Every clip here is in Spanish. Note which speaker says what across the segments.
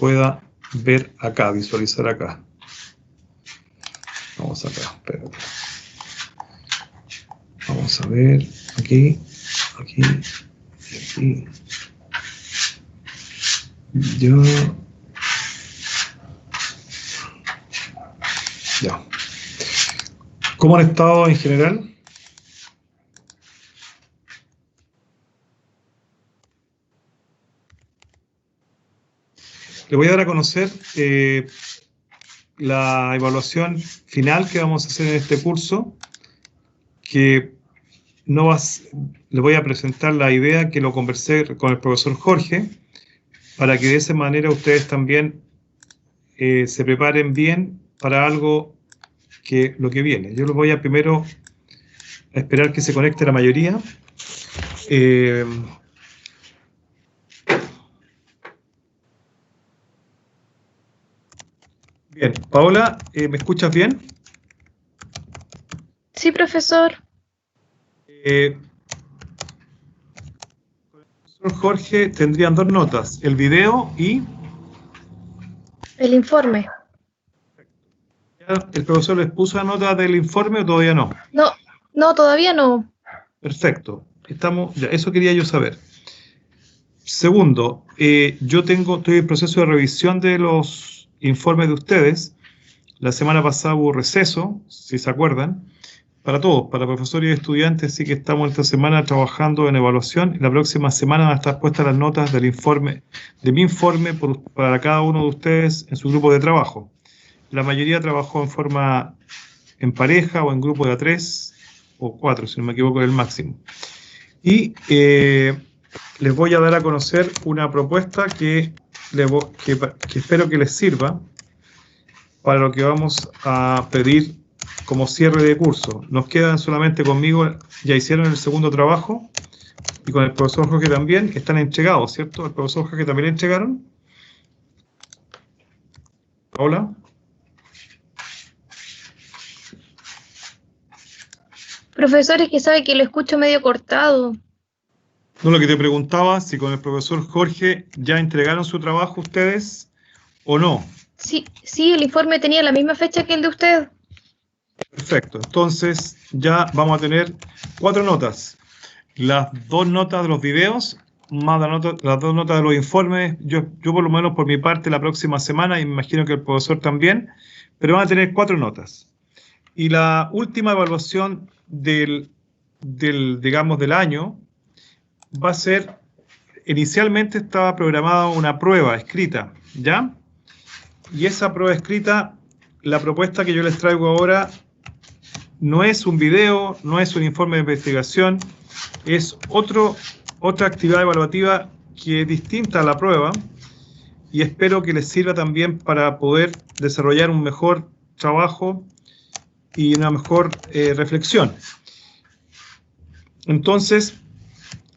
Speaker 1: pueda ver acá, visualizar acá. Vamos acá, espérate. Vamos a ver, aquí, aquí, y aquí. Ya. ¿Cómo han estado en general? Le voy a dar a conocer la evaluación final que vamos a hacer en este curso, que le voy a presentar la idea que lo conversé con el profesor Jorge, para que de esa manera ustedes también se preparen bien para lo que viene. Yo los voy a primero a esperar que se conecte la mayoría. Bien, Paola, ¿me escuchas bien?
Speaker 2: Sí, profesor.
Speaker 1: El profesor Jorge tendrían 2 notas, el video y...
Speaker 2: El informe.
Speaker 1: ¿El profesor les puso la nota del informe o todavía no?
Speaker 2: No, todavía no.
Speaker 1: Perfecto. Ya, eso quería yo saber. Segundo, estoy en proceso de revisión de los informes de ustedes. La semana pasada hubo receso, si se acuerdan, para todos, para profesores y estudiantes, así que estamos esta semana trabajando en evaluación y la próxima semana van a estar puestas las notas del informe, de mi informe para cada uno de ustedes en su grupo de trabajo. La mayoría trabajó en pareja o en grupo de A3 o 4, si no me equivoco, es el máximo. Y les voy a dar a conocer una propuesta que espero que les sirva para lo que vamos a pedir como cierre de curso. Nos quedan solamente conmigo, ya hicieron el segundo trabajo, y con el profesor Jorge también, que están entregados, ¿cierto? ¿El profesor Jorge también entregaron? Hola.
Speaker 2: Profesor, es que sabe que lo escucho medio cortado.
Speaker 1: No, lo que te preguntaba, si con el profesor Jorge ya entregaron su trabajo ustedes o no.
Speaker 2: Sí, el informe tenía la misma fecha que el de usted.
Speaker 1: Perfecto, entonces ya vamos a tener 4 notas. Las 2 notas de los videos, más las 2 notas de los informes. Yo por lo menos por mi parte la próxima semana, y me imagino que el profesor también, pero van a tener 4 notas. Y la última evaluación digamos, del año va a ser, inicialmente estaba programada una prueba escrita, ¿ya? Y esa prueba escrita, la propuesta que yo les traigo ahora, no es un video, no es un informe de investigación, es otra actividad evaluativa que es distinta a la prueba, y espero que les sirva también para poder desarrollar un mejor trabajo y una mejor reflexión. Entonces,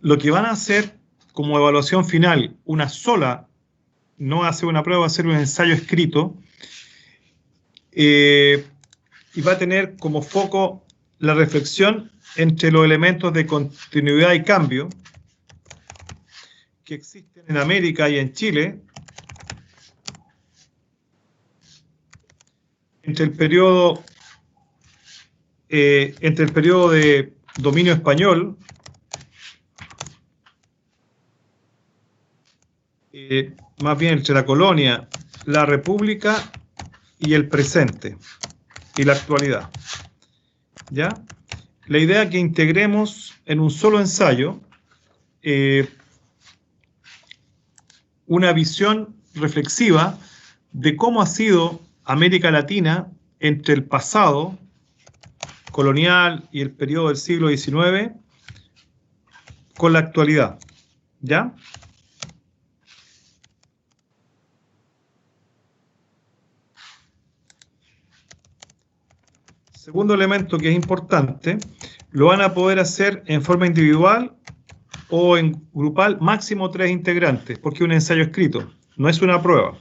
Speaker 1: lo que van a hacer como evaluación final, una sola, no hacer una prueba, hacer un ensayo escrito, y va a tener como foco la reflexión entre los elementos de continuidad y cambio que existen en América y en Chile, entre el periodo de dominio español, más bien entre la colonia, la república y el presente y la actualidad. ¿Ya? La idea es que integremos en un solo ensayo una visión reflexiva de cómo ha sido América Latina entre el pasado colonial y el periodo del siglo XIX con la actualidad. ¿Ya? Segundo elemento que es importante, lo van a poder hacer en forma individual o en grupal, máximo 3 integrantes, porque es un ensayo escrito, no es una prueba.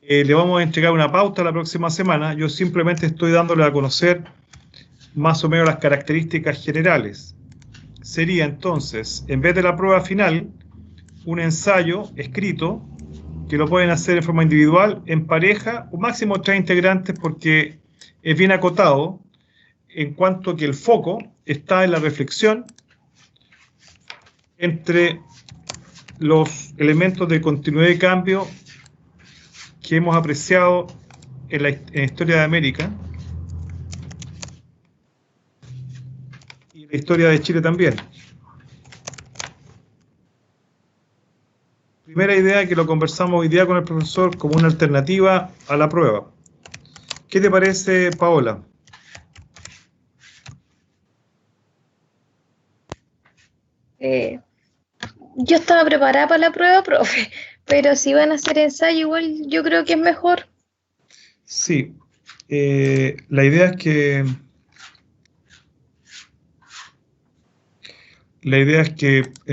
Speaker 1: Le vamos a entregar una pauta la próxima semana. Yo simplemente estoy dándole a conocer más o menos las características generales. Sería entonces, en vez de la prueba final, un ensayo escrito que lo pueden hacer en forma individual, en pareja, o máximo 3 integrantes, porque es bien acotado en cuanto que el foco está en la reflexión entre los elementos de continuidad y cambio que hemos apreciado en la historia de América y en la historia de Chile también. Primera idea que lo conversamos hoy día con el profesor como una alternativa a la prueba. ¿Qué te parece, Paola?
Speaker 2: Yo estaba preparada para la prueba, profe, pero si van a hacer ensayo, igual yo creo que es mejor.
Speaker 1: Sí, la idea es que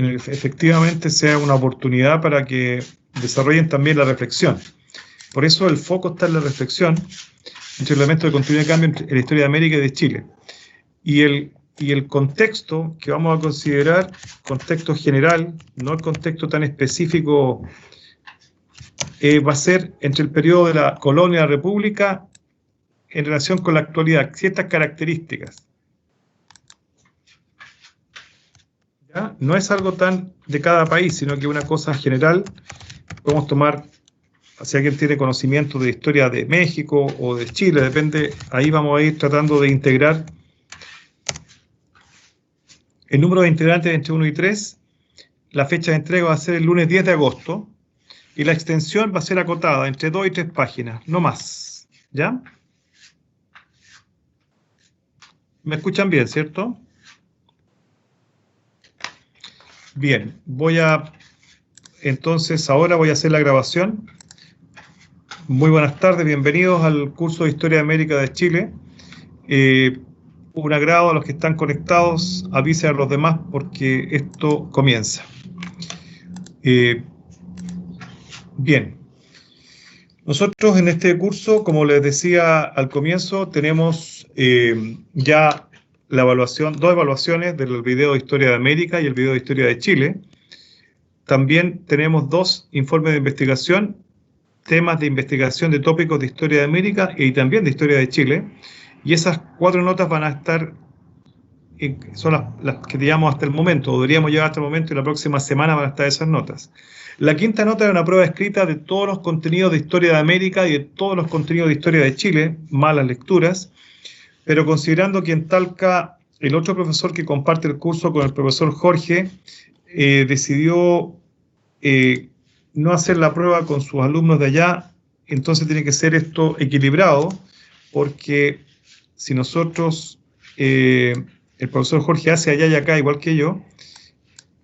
Speaker 1: efectivamente sea una oportunidad para que desarrollen también la reflexión. Por eso el foco está en la reflexión entre elementos de continuidad y cambio en la historia de América y de Chile. Y el contexto que vamos a considerar, contexto general, no el contexto tan específico, va a ser entre el periodo de la colonia y la república en relación con la actualidad, ciertas características. ¿Ya? No es algo tan de cada país, sino que una cosa general. Podemos tomar, si alguien tiene conocimiento de historia de México o de Chile, depende, ahí vamos a ir tratando de integrar el número de integrantes entre 1 y 3. La fecha de entrega va a ser el lunes 10 de agosto y la extensión va a ser acotada entre 2 y 3 páginas, no más. ¿Ya? ¿Me escuchan bien, cierto? Bien, entonces ahora voy a hacer la grabación. Muy buenas tardes, bienvenidos al curso de Historia de América de Chile. Un agrado a los que están conectados, avisen a los demás porque esto comienza. Bien, nosotros en este curso, como les decía al comienzo, tenemos ya la evaluación, 2 evaluaciones del video de Historia de América y el video de Historia de Chile. También tenemos 2 informes de investigación, temas de investigación de tópicos de Historia de América y también de Historia de Chile. Y esas 4 notas van a estar, son las que llevamos hasta el momento, o deberíamos llevar hasta el momento, y la próxima semana van a estar esas notas. La quinta nota es una prueba escrita de todos los contenidos de Historia de América y de todos los contenidos de Historia de Chile, más las lecturas, pero considerando que en Talca el otro profesor que comparte el curso con el profesor Jorge decidió no hacer la prueba con sus alumnos de allá, entonces tiene que ser esto equilibrado, porque si nosotros, el profesor Jorge hace allá y acá igual que yo,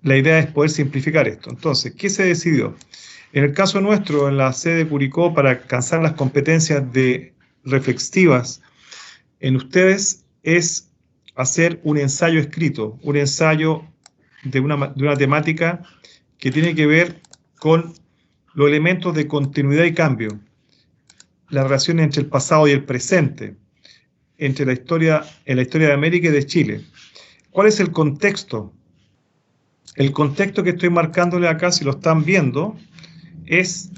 Speaker 1: la idea es poder simplificar esto. Entonces, ¿qué se decidió? En el caso nuestro, en la sede de Curicó, para alcanzar las competencias reflexivas en ustedes, es hacer un ensayo escrito, un ensayo de una temática que tiene que ver con los elementos de continuidad y cambio, la relación entre el pasado y el presente, entre la historia de América y de Chile. ¿Cuál es el contexto? El contexto que estoy marcándole acá, si lo están viendo,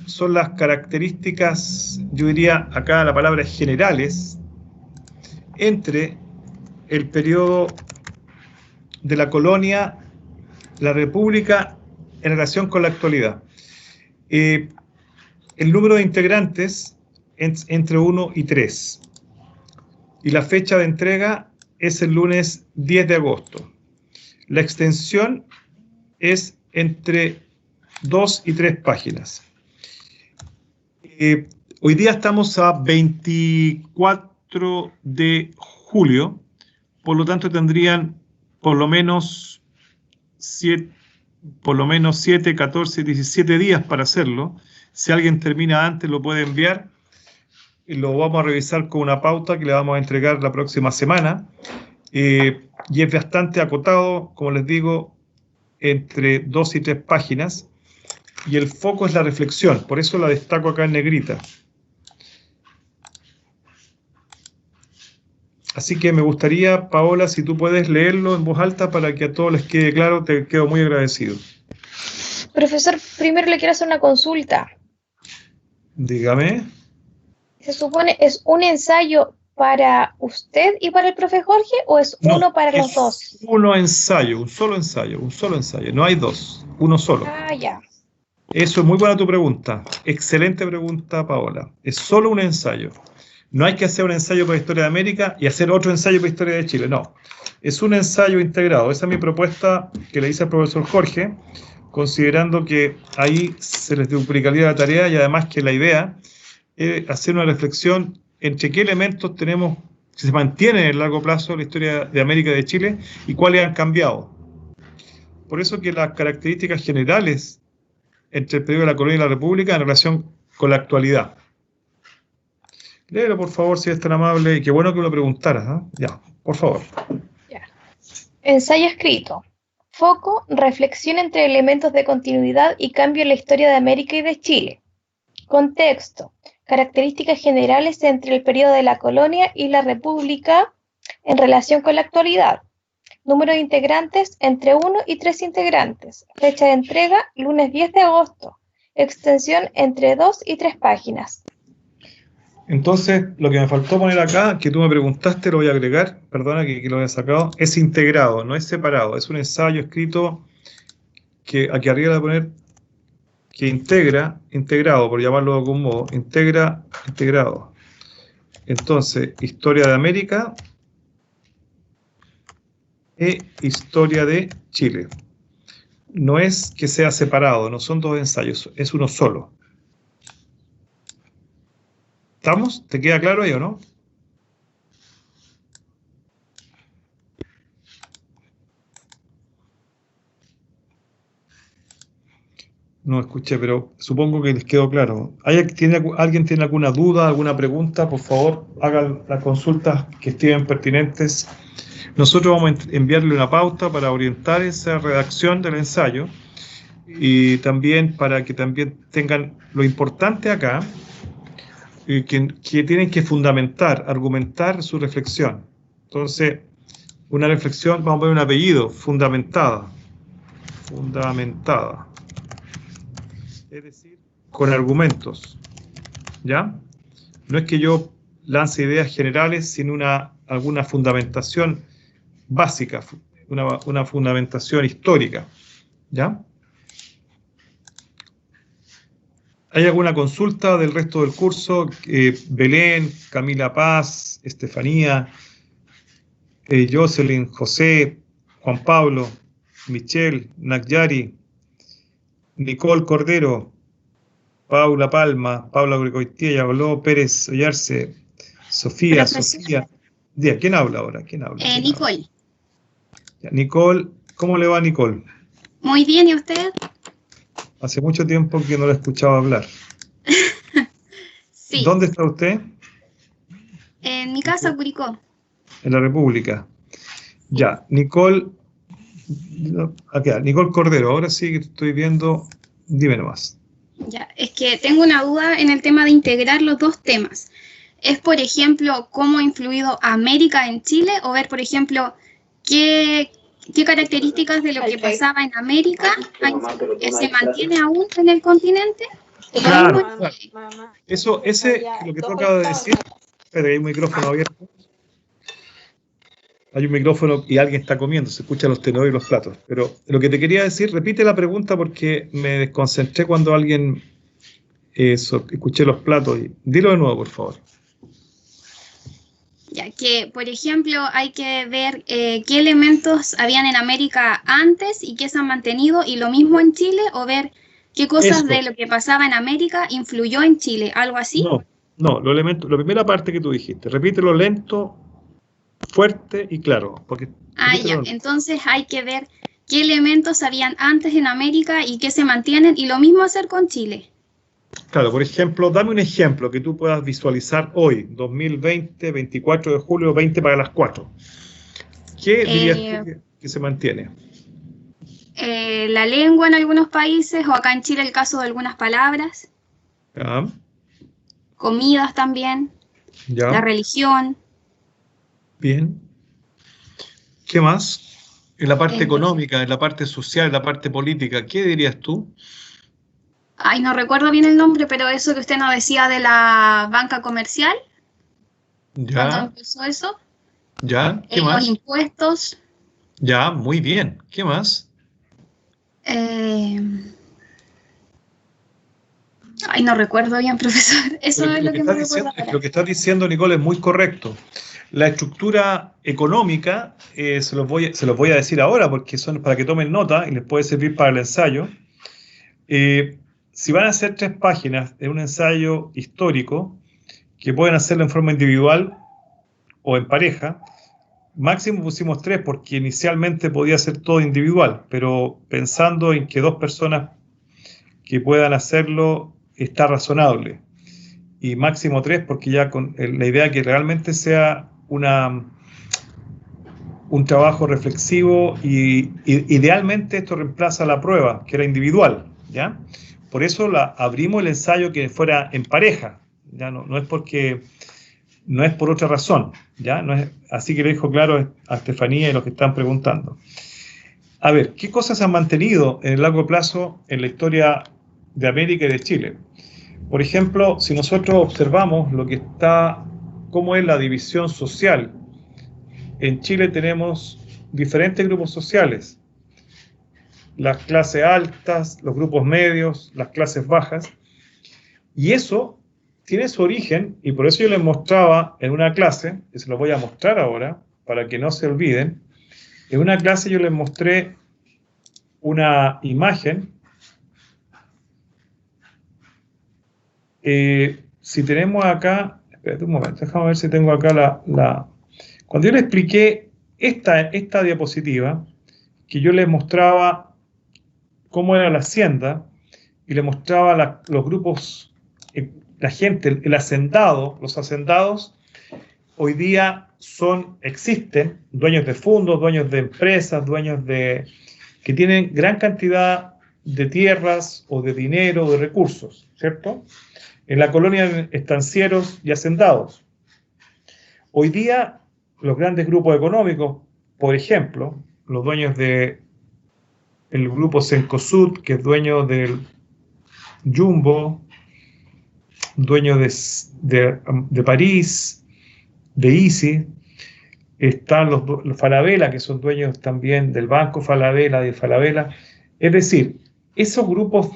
Speaker 1: son las características, yo diría acá la palabra generales, entre el periodo de la colonia, la república, en relación con la actualidad. El número de integrantes es entre 1 y 3. Y la fecha de entrega es el lunes 10 de agosto. La extensión es entre 2 y 3 páginas. Hoy día estamos a 24 de julio, por lo tanto tendrían por lo menos 7, 14, 17 días para hacerlo. Si alguien termina antes, lo puede enviar y lo vamos a revisar con una pauta que le vamos a entregar la próxima semana. Y es bastante acotado, como les digo, entre 2 y 3 páginas. Y el foco es la reflexión, por eso la destaco acá en negrita. Así que me gustaría, Paola, si tú puedes leerlo en voz alta para que a todos les quede claro, te quedo muy agradecido.
Speaker 2: Profesor, primero le quiero hacer una consulta.
Speaker 1: Dígame.
Speaker 2: ¿Se supone es un ensayo para usted y para el profe Jorge o es
Speaker 1: No,
Speaker 2: uno para los
Speaker 1: es
Speaker 2: dos?
Speaker 1: uno ensayo, un solo ensayo, un solo ensayo. No hay dos, uno solo.
Speaker 2: Ah, ya.
Speaker 1: Eso es muy buena tu pregunta. Excelente pregunta, Paola. Es solo un ensayo. No hay que hacer un ensayo para Historia de América y hacer otro ensayo para Historia de Chile. No. Es un ensayo integrado. Esa es mi propuesta que le hice al profesor Jorge, considerando que ahí se les duplicaría la tarea y además que la idea es hacer una reflexión entre qué elementos tenemos que se mantienen en el largo plazo la historia de América y de Chile y cuáles han cambiado. Por eso que las características generales entre el periodo de la colonia y la república en relación con la actualidad. Léelo, por favor, si es tan amable, y qué bueno que lo preguntaras, ¿eh? Ya, por favor.
Speaker 2: Ya. Ensayo escrito. Foco, reflexión entre elementos de continuidad y cambio en la historia de América y de Chile. Contexto, características generales entre el periodo de la colonia y la república en relación con la actualidad. Número de integrantes, entre 1 y 3 integrantes. Fecha de entrega, lunes 10 de agosto. Extensión, entre 2 y 3 páginas.
Speaker 1: Entonces, lo que me faltó poner acá, que tú me preguntaste, lo voy a agregar, perdona que lo haya sacado, es integrado, no es separado. Es un ensayo escrito que aquí arriba le voy a poner que integra, integrado, por llamarlo de algún modo, integra, integrado. Entonces, historia de América e historia de Chile. No es que sea separado, no son dos ensayos, es uno solo. ¿Estamos? ¿Te queda claro ahí o no? No escuché, pero supongo que les quedó claro. ¿Alguien tiene alguna duda, alguna pregunta? Por favor, hagan las consultas que estimen pertinentes. Nosotros vamos a enviarle una pauta para orientar esa redacción del ensayo y también para que también tengan lo importante acá, que tienen que fundamentar, argumentar su reflexión. Entonces, una reflexión, vamos a poner un apellido, fundamentada. Fundamentada. Es decir, con argumentos, ¿ya? No es que yo lance ideas generales sin alguna fundamentación básica, una fundamentación histórica, ¿ya? ¿Hay alguna consulta del resto del curso? Belén, Camila Paz, Estefanía, Jocelyn, José, Juan Pablo, Michelle, Nagyari, Nicole Cordero, Paula Palma, Paula Grecoitía, ya habló, Pérez Ollarse, Sofía, Sofía. Díaz, ¿quién habla ahora? ¿Quién habla?
Speaker 3: Nicole.
Speaker 1: Ya, Nicole, ¿cómo le va, Nicole?
Speaker 3: Muy bien, ¿y usted?
Speaker 1: Hace mucho tiempo que no la escuchaba hablar.
Speaker 3: Sí.
Speaker 1: ¿Dónde está usted?
Speaker 3: En mi casa, Curicó.
Speaker 1: En la República. Ya, Nicole, acá, Nicole Cordero, ahora sí que te estoy viendo, dime nomás.
Speaker 3: Ya, es que tengo una duda en el tema de integrar los dos temas. Es, por ejemplo, cómo ha influido América en Chile, o ver, por ejemplo, qué características de lo que pasaba en América se mantiene aún en el continente.
Speaker 1: Claro, claro. Eso, lo que tú acabas de decir, espera, hay un micrófono abierto. Hay un micrófono y alguien está comiendo, se escuchan los tenedores y los platos. Pero lo que te quería decir, repite la pregunta porque me desconcentré cuando alguien escuché los platos. Dilo de nuevo, por favor.
Speaker 3: Ya que, por ejemplo, hay que ver qué elementos habían en América antes y qué se han mantenido, y lo mismo en Chile, o ver qué cosas de lo que pasaba en América influyó en Chile, algo así.
Speaker 1: No, la primera parte que tú dijiste, repítelo lento, fuerte y claro.
Speaker 3: Ya, entonces hay que ver qué elementos habían antes en América y qué se mantienen, y lo mismo hacer con Chile.
Speaker 1: Claro, por ejemplo, dame un ejemplo que tú puedas visualizar hoy, 2020, 24 de julio, 20 para las 4. ¿Qué dirías tú que se mantiene?
Speaker 3: La lengua en algunos países, o acá en Chile el caso de algunas palabras.
Speaker 1: Ya.
Speaker 3: Comidas también. Ya. La religión.
Speaker 1: Bien. ¿Qué más? En la parte
Speaker 3: Eh,
Speaker 1: económica, en la parte social, en la parte política, ¿qué dirías tú?
Speaker 3: Ay, no recuerdo bien el nombre, pero eso que usted nos decía de la banca comercial, cuando
Speaker 1: Ya,
Speaker 3: empezó eso,
Speaker 1: ya, ¿qué
Speaker 3: los
Speaker 1: más?
Speaker 3: impuestos.
Speaker 1: Ya, muy bien, ¿qué más?
Speaker 3: eh, Ay, no recuerdo bien, profesor. Eso
Speaker 1: Pero
Speaker 3: es
Speaker 1: lo
Speaker 3: lo
Speaker 1: que
Speaker 3: que me
Speaker 1: estás
Speaker 3: recuerdo
Speaker 1: diciendo,
Speaker 3: ahora.
Speaker 1: lo que estás diciendo, Nicole, es muy correcto. La estructura económica, se los voy a decir ahora porque son para que tomen nota y les puede servir para el ensayo. Eh, si van a hacer 3 páginas de un ensayo histórico, que pueden hacerlo en forma individual o en pareja, máximo pusimos 3 porque inicialmente podía ser todo individual, pero pensando en que 2 personas que puedan hacerlo está razonable. Y máximo 3 porque ya con la idea que realmente sea un trabajo reflexivo y idealmente esto reemplaza la prueba, que era individual, ¿ya? Por eso abrimos el ensayo que fuera en pareja, ¿ya? No es porque, no es por otra razón, ¿ya? No es, así que le dejo claro a Estefanía y los que están preguntando. A ver, ¿qué cosas han mantenido en el largo plazo en la historia de América y de Chile? Por ejemplo, si nosotros observamos cómo es la división social. En Chile tenemos diferentes grupos sociales, las clases altas, los grupos medios, las clases bajas, y eso tiene su origen, y por eso yo les mostraba en una clase, y se los voy a mostrar ahora, para que no se olviden. En una clase yo les mostré una imagen. Si tenemos acá, espérate un momento, déjame ver si tengo acá Cuando yo les expliqué esta diapositiva, que yo les mostraba cómo era la hacienda y les mostraba los grupos, la gente, el hacendado, los hacendados hoy día existen dueños de fondos, dueños de empresas, que tienen gran cantidad de tierras o de dinero o de recursos, ¿cierto? En la colonia estancieros y hacendados. Hoy día los grandes grupos económicos, por ejemplo, los dueños del grupo Cencosud, que es dueño del Jumbo, dueño de París, de Easy, están los Falabella, que son dueños también del Banco Falabella, de Falabella. Es decir, esos grupos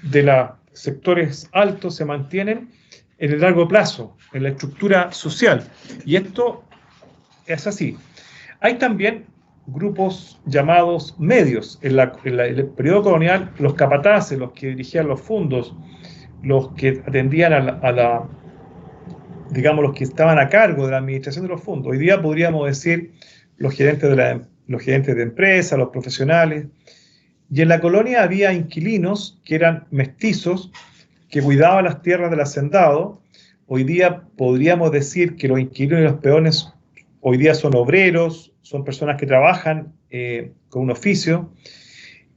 Speaker 1: de los sectores altos se mantienen en el largo plazo, en la estructura social. Y esto es así. Hay también grupos llamados medios. En el periodo colonial, los capataces, los que dirigían los fondos, los que atendían digamos, los que estaban a cargo de la administración de los fondos. Hoy día podríamos decir los gerentes de empresa, los profesionales. Y en la colonia había inquilinos que eran mestizos, que cuidaban las tierras del hacendado. Hoy día podríamos decir que los inquilinos y los peones hoy día son obreros, son personas que trabajan con un oficio.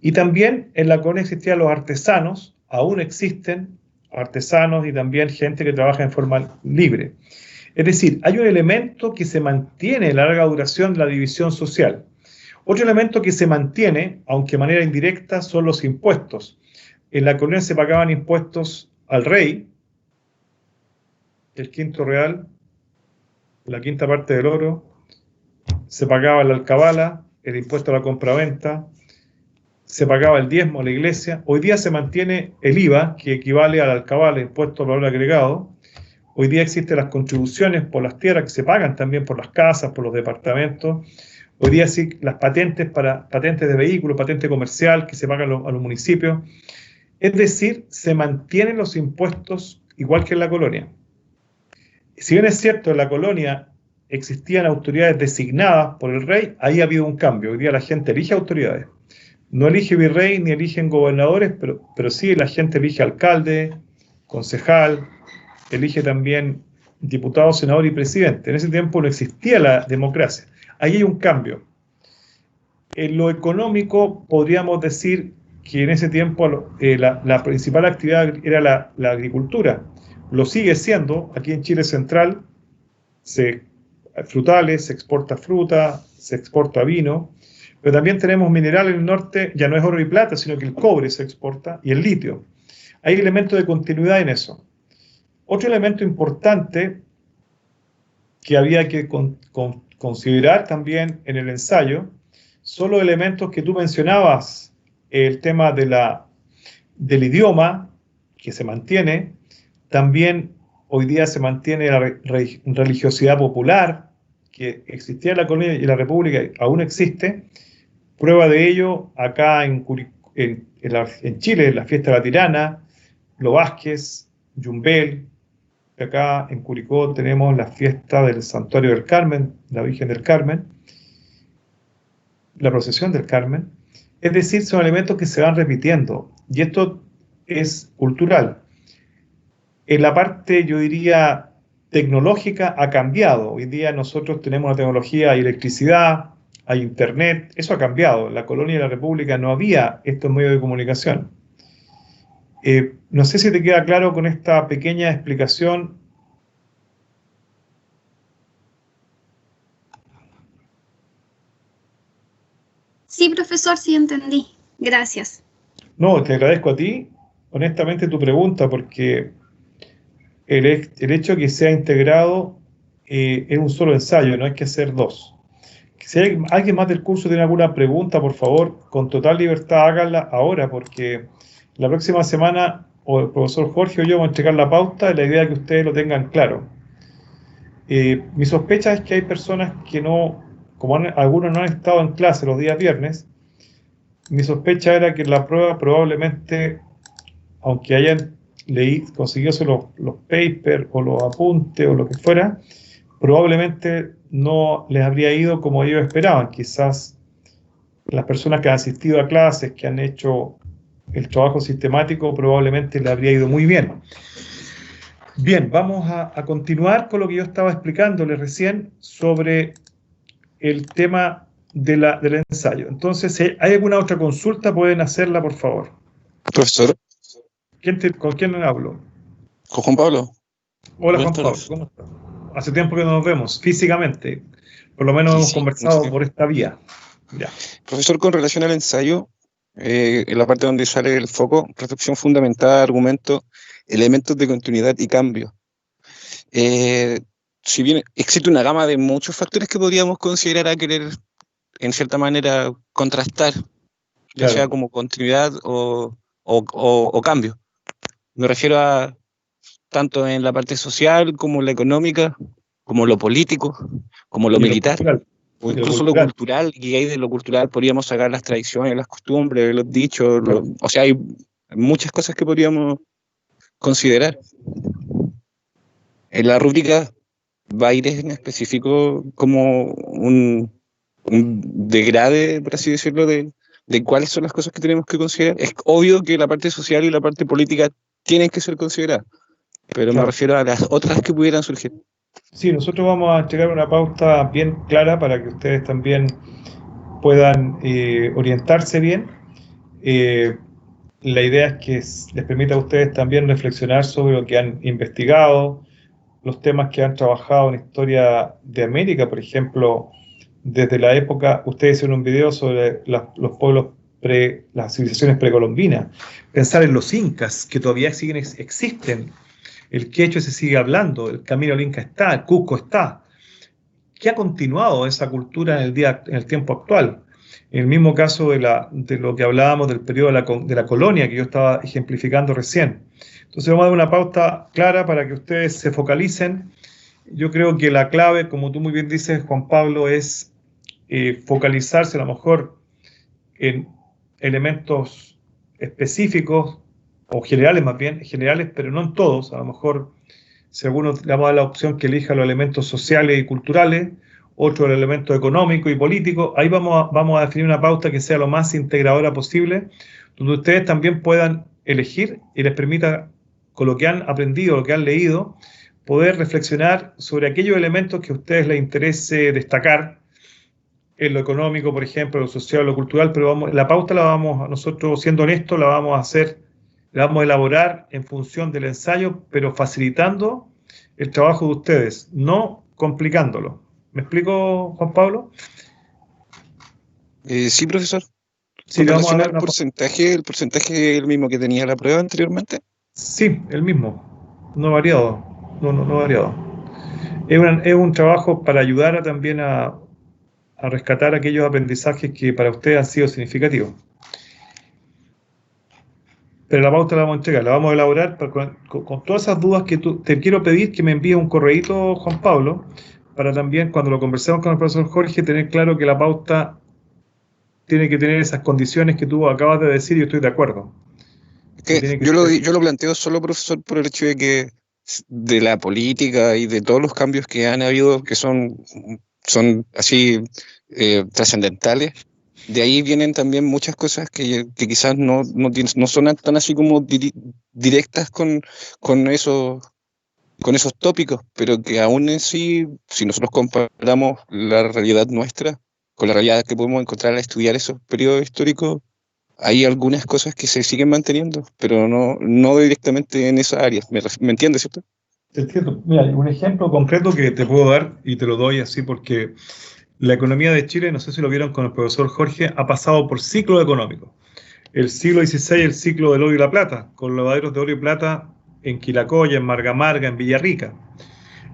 Speaker 1: Y también en la colonia existían los artesanos, aún existen artesanos y también gente que trabaja en forma libre. Es decir, hay un elemento que se mantiene en la larga duración de la división social. Otro elemento que se mantiene, aunque de manera indirecta, son los impuestos. En la colonia se pagaban impuestos al rey, el quinto real, la quinta parte del oro, se pagaba la alcabala, el impuesto a la compraventa, se pagaba el diezmo a la iglesia. Hoy día se mantiene el IVA, que equivale al alcabala, impuesto al valor agregado. Hoy día existen las contribuciones por las tierras que se pagan también por las casas, por los departamentos. Hoy día sí las patentes de vehículos, patente comercial que se pagan a los municipios. Es decir, se mantienen los impuestos igual que en la colonia. Si bien es cierto, en la colonia existían autoridades designadas por el rey, ahí ha habido un cambio. Hoy día la gente elige autoridades. No elige virrey ni eligen gobernadores, pero sí la gente elige alcalde, concejal, elige también diputado, senador y presidente. En ese tiempo no existía la democracia. Ahí hay un cambio. En lo económico podríamos decir que en ese tiempo la principal actividad era la agricultura. Lo sigue siendo. Aquí en Chile Central frutales, se exporta fruta, se exporta vino, Pero también tenemos mineral en el norte, ya no es oro y plata, sino que el cobre se exporta y el litio. Hay elementos de continuidad en eso. Otro elemento importante que había que considerar también en el ensayo son los elementos que tú mencionabas, el tema del idioma, que se mantiene, también hoy día se mantiene la religiosidad popular, que existía en la colonia y la república, aún existe. Prueba de ello, acá en Chile, la fiesta de la Tirana, Lo Vázquez, Yumbel. Acá en Curicó tenemos la fiesta del Santuario del Carmen, la Virgen del Carmen, la procesión del Carmen. Es decir, son elementos que se van repitiendo, y esto es cultural. En la parte, yo diría, tecnológica ha cambiado. Hoy día nosotros tenemos la tecnología, hay electricidad, hay internet, eso ha cambiado. En la colonia y la república no había estos medios de comunicación. No sé si te queda claro con esta pequeña explicación.
Speaker 3: Sí, profesor, sí entendí. Gracias.
Speaker 1: No, te agradezco a ti, honestamente, tu pregunta, porque el hecho de que sea integrado es un solo ensayo, no hay que hacer dos. Si hay alguien más del curso tiene alguna pregunta, por favor, con total libertad háganla ahora, porque la próxima semana o el profesor Jorge o yo vamos a entregar la pauta y la idea es que ustedes lo tengan claro. Mi sospecha es que hay personas que no, como algunos no han estado en clase los días viernes, mi sospecha era que la prueba probablemente, aunque hayan conseguido los papers o los apuntes o lo que fuera, probablemente no les habría ido como ellos esperaban. Quizás las personas que han asistido a clases, que han hecho el trabajo sistemático, probablemente les habría ido muy bien. Bien, vamos a continuar con lo que yo estaba explicándoles recién sobre el tema del ensayo. Entonces, si hay alguna otra consulta, pueden hacerla, por favor.
Speaker 4: Profesor.
Speaker 1: ¿Con quién hablo?
Speaker 4: Con Juan Pablo.
Speaker 1: Hola, Juan Pablo, ¿cómo estás? Hace tiempo que no nos vemos físicamente, por lo menos hemos conversado por esta vía. Ya.
Speaker 4: Profesor, con relación al ensayo, en la parte donde sale el foco, reflexión fundamentada, argumento, elementos de continuidad y cambio. Si bien existe una gama de muchos factores que podríamos considerar a querer, en cierta manera, contrastar, ya sea como continuidad o cambio. Me refiero a tanto en la parte social, como la económica, como lo político, como lo militar, o incluso lo cultural, y ahí de lo cultural podríamos sacar las tradiciones, las costumbres, los dichos, o sea, hay muchas cosas que podríamos considerar. En la rúbrica va a ir en específico como un degrade, por así decirlo, de cuáles son las cosas que tenemos que considerar. Es obvio que la parte social y la parte política tienen que ser consideradas, pero me refiero a las otras que pudieran surgir.
Speaker 1: Sí, nosotros vamos a entregar una pauta bien clara para que ustedes también puedan orientarse bien. La idea es que les permita a ustedes también reflexionar sobre lo que han investigado, los temas que han trabajado en historia de América, por ejemplo, desde la época, ustedes hicieron un video sobre los pueblos las civilizaciones precolombinas, pensar en los incas, que todavía existen, el quechua se sigue hablando, el camino al Inca está, el Cusco está. ¿Qué ha continuado esa cultura en el tiempo actual? En el mismo caso de lo que hablábamos del periodo de la colonia, que yo estaba ejemplificando recién. Entonces vamos a dar una pauta clara para que ustedes se focalicen. Yo creo que la clave, como tú muy bien dices, Juan Pablo, es focalizarse a lo mejor en elementos específicos, o generales más bien, generales, pero no en todos. A lo mejor, si alguno le vamos a dar la opción que elija los elementos sociales y culturales, otro el elemento económico y político, ahí vamos a definir una pauta que sea lo más integradora posible, donde ustedes también puedan elegir y les permita, con lo que han aprendido, lo que han leído, poder reflexionar sobre aquellos elementos que a ustedes les interese destacar, en lo económico, por ejemplo, lo social, lo cultural, pero la pauta la vamos, nosotros siendo honestos, la vamos a elaborar en función del ensayo, pero facilitando el trabajo de ustedes, no complicándolo. ¿Me explico, Juan Pablo?
Speaker 4: Sí, profesor.
Speaker 1: Sí,
Speaker 4: ¿Con
Speaker 1: le vamos a
Speaker 4: relación
Speaker 1: dar
Speaker 4: al
Speaker 1: una...
Speaker 4: porcentaje, el porcentaje es el mismo que tenía la prueba anteriormente?
Speaker 1: Sí, el mismo. No ha variado. No ha variado. Es un trabajo para ayudar también a rescatar aquellos aprendizajes que para usted han sido significativos. Pero la pauta la vamos a entregar, la vamos a elaborar con todas esas dudas que te quiero pedir que me envíes un correíto, Juan Pablo, para también cuando lo conversemos con el profesor Jorge tener claro que la pauta tiene que tener esas condiciones que tú acabas de decir y yo estoy de acuerdo. Que tiene que ser...
Speaker 4: yo lo planteo solo, profesor, por el hecho de que de la política y de todos los cambios que han habido, que son así trascendentales, de ahí vienen también muchas cosas que quizás no son tan así como directas con esos tópicos, pero que aún en sí, si nosotros comparamos la realidad nuestra con la realidad que podemos encontrar al estudiar esos periodos históricos, hay algunas cosas que se siguen manteniendo, pero no directamente en esas áreas. ¿Me entiendes, cierto?
Speaker 1: Te entiendo. Mira, un ejemplo concreto que te puedo dar, y te lo doy así porque la economía de Chile, no sé si lo vieron con el profesor Jorge, ha pasado por ciclos económicos. El siglo XVI, el ciclo del oro y la plata, con lavaderos de oro y plata en Quilacoya, en Marga Marga, en Villarrica.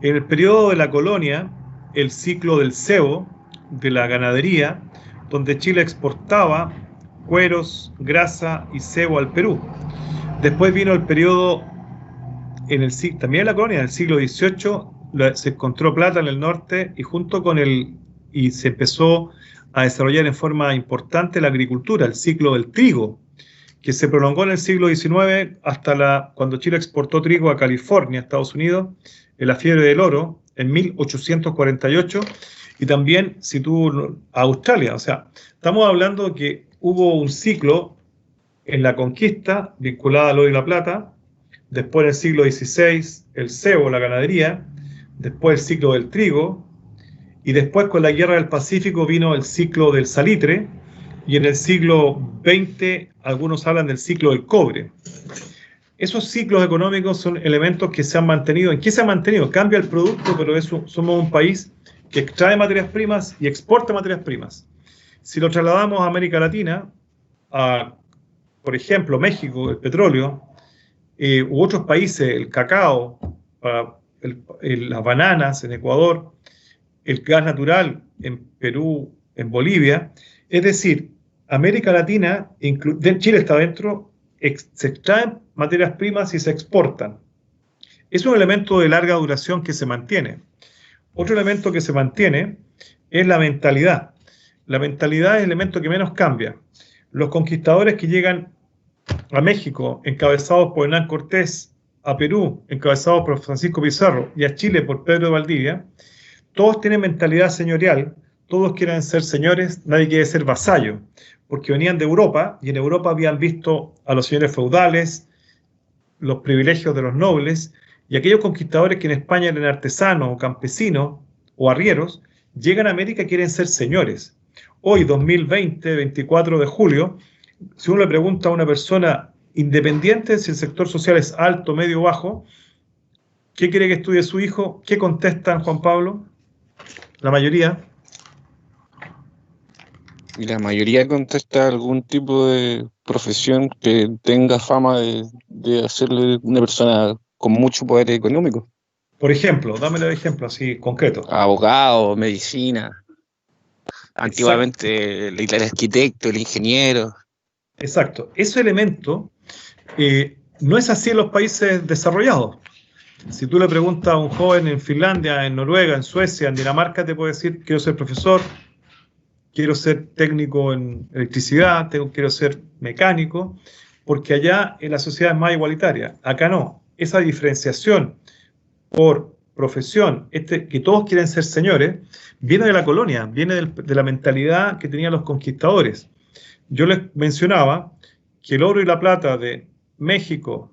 Speaker 1: En el periodo de la colonia, el ciclo del cebo, de la ganadería, donde Chile exportaba cueros, grasa y cebo al Perú. Después vino el periodo, también en la colonia, en el siglo XVIII, se encontró plata en el norte y se empezó a desarrollar en forma importante la agricultura, el ciclo del trigo, que se prolongó en el siglo XIX hasta cuando Chile exportó trigo a California, Estados Unidos, en la fiebre del oro, en 1848, y también a Australia. O sea, estamos hablando de que hubo un ciclo en la conquista vinculada al oro y la plata, después en el siglo XVI el cebo, la ganadería, después el ciclo del trigo, y después con la Guerra del Pacífico vino el ciclo del salitre, y en el siglo XX algunos hablan del ciclo del cobre. Esos ciclos económicos son elementos que se han mantenido. ¿En qué se han mantenido? Cambia el producto, pero somos un país que extrae materias primas y exporta materias primas. Si lo trasladamos a América Latina, por ejemplo, México, el petróleo, u otros países, el cacao, las bananas en Ecuador, el gas natural en Perú, en Bolivia. Es decir, América Latina, Chile está dentro, se extraen materias primas y se exportan. Es un elemento de larga duración que se mantiene. Otro elemento que se mantiene es la mentalidad. La mentalidad es el elemento que menos cambia. Los conquistadores que llegan a México, encabezados por Hernán Cortés, a Perú, encabezados por Francisco Pizarro, y a Chile por Pedro de Valdivia, todos tienen mentalidad señorial, todos quieren ser señores, nadie quiere ser vasallo, porque venían de Europa y en Europa habían visto a los señores feudales, los privilegios de los nobles, y aquellos conquistadores que en España eran artesanos o campesinos o arrieros, llegan a América y quieren ser señores. Hoy, 2020, 24 de julio, si uno le pregunta a una persona independiente si el sector social es alto, medio o bajo, ¿qué quiere que estudie su hijo? ¿Qué contestan, Juan Pablo? La mayoría.
Speaker 4: Y la mayoría contesta algún tipo de profesión que tenga fama de hacerle una persona con mucho poder económico.
Speaker 1: Por ejemplo, dámelo de ejemplo así concreto.
Speaker 4: Abogado, medicina. Antiguamente el arquitecto, el ingeniero.
Speaker 1: Exacto. Ese elemento no es así en los países desarrollados. Si tú le preguntas a un joven en Finlandia, en Noruega, en Suecia, en Dinamarca, te puede decir, quiero ser profesor, quiero ser técnico en electricidad, quiero ser mecánico, porque allá en la sociedad es más igualitaria. Acá no. Esa diferenciación por profesión, que todos quieren ser señores, viene de la colonia, viene de la mentalidad que tenían los conquistadores. Yo les mencionaba que el oro y la plata de México,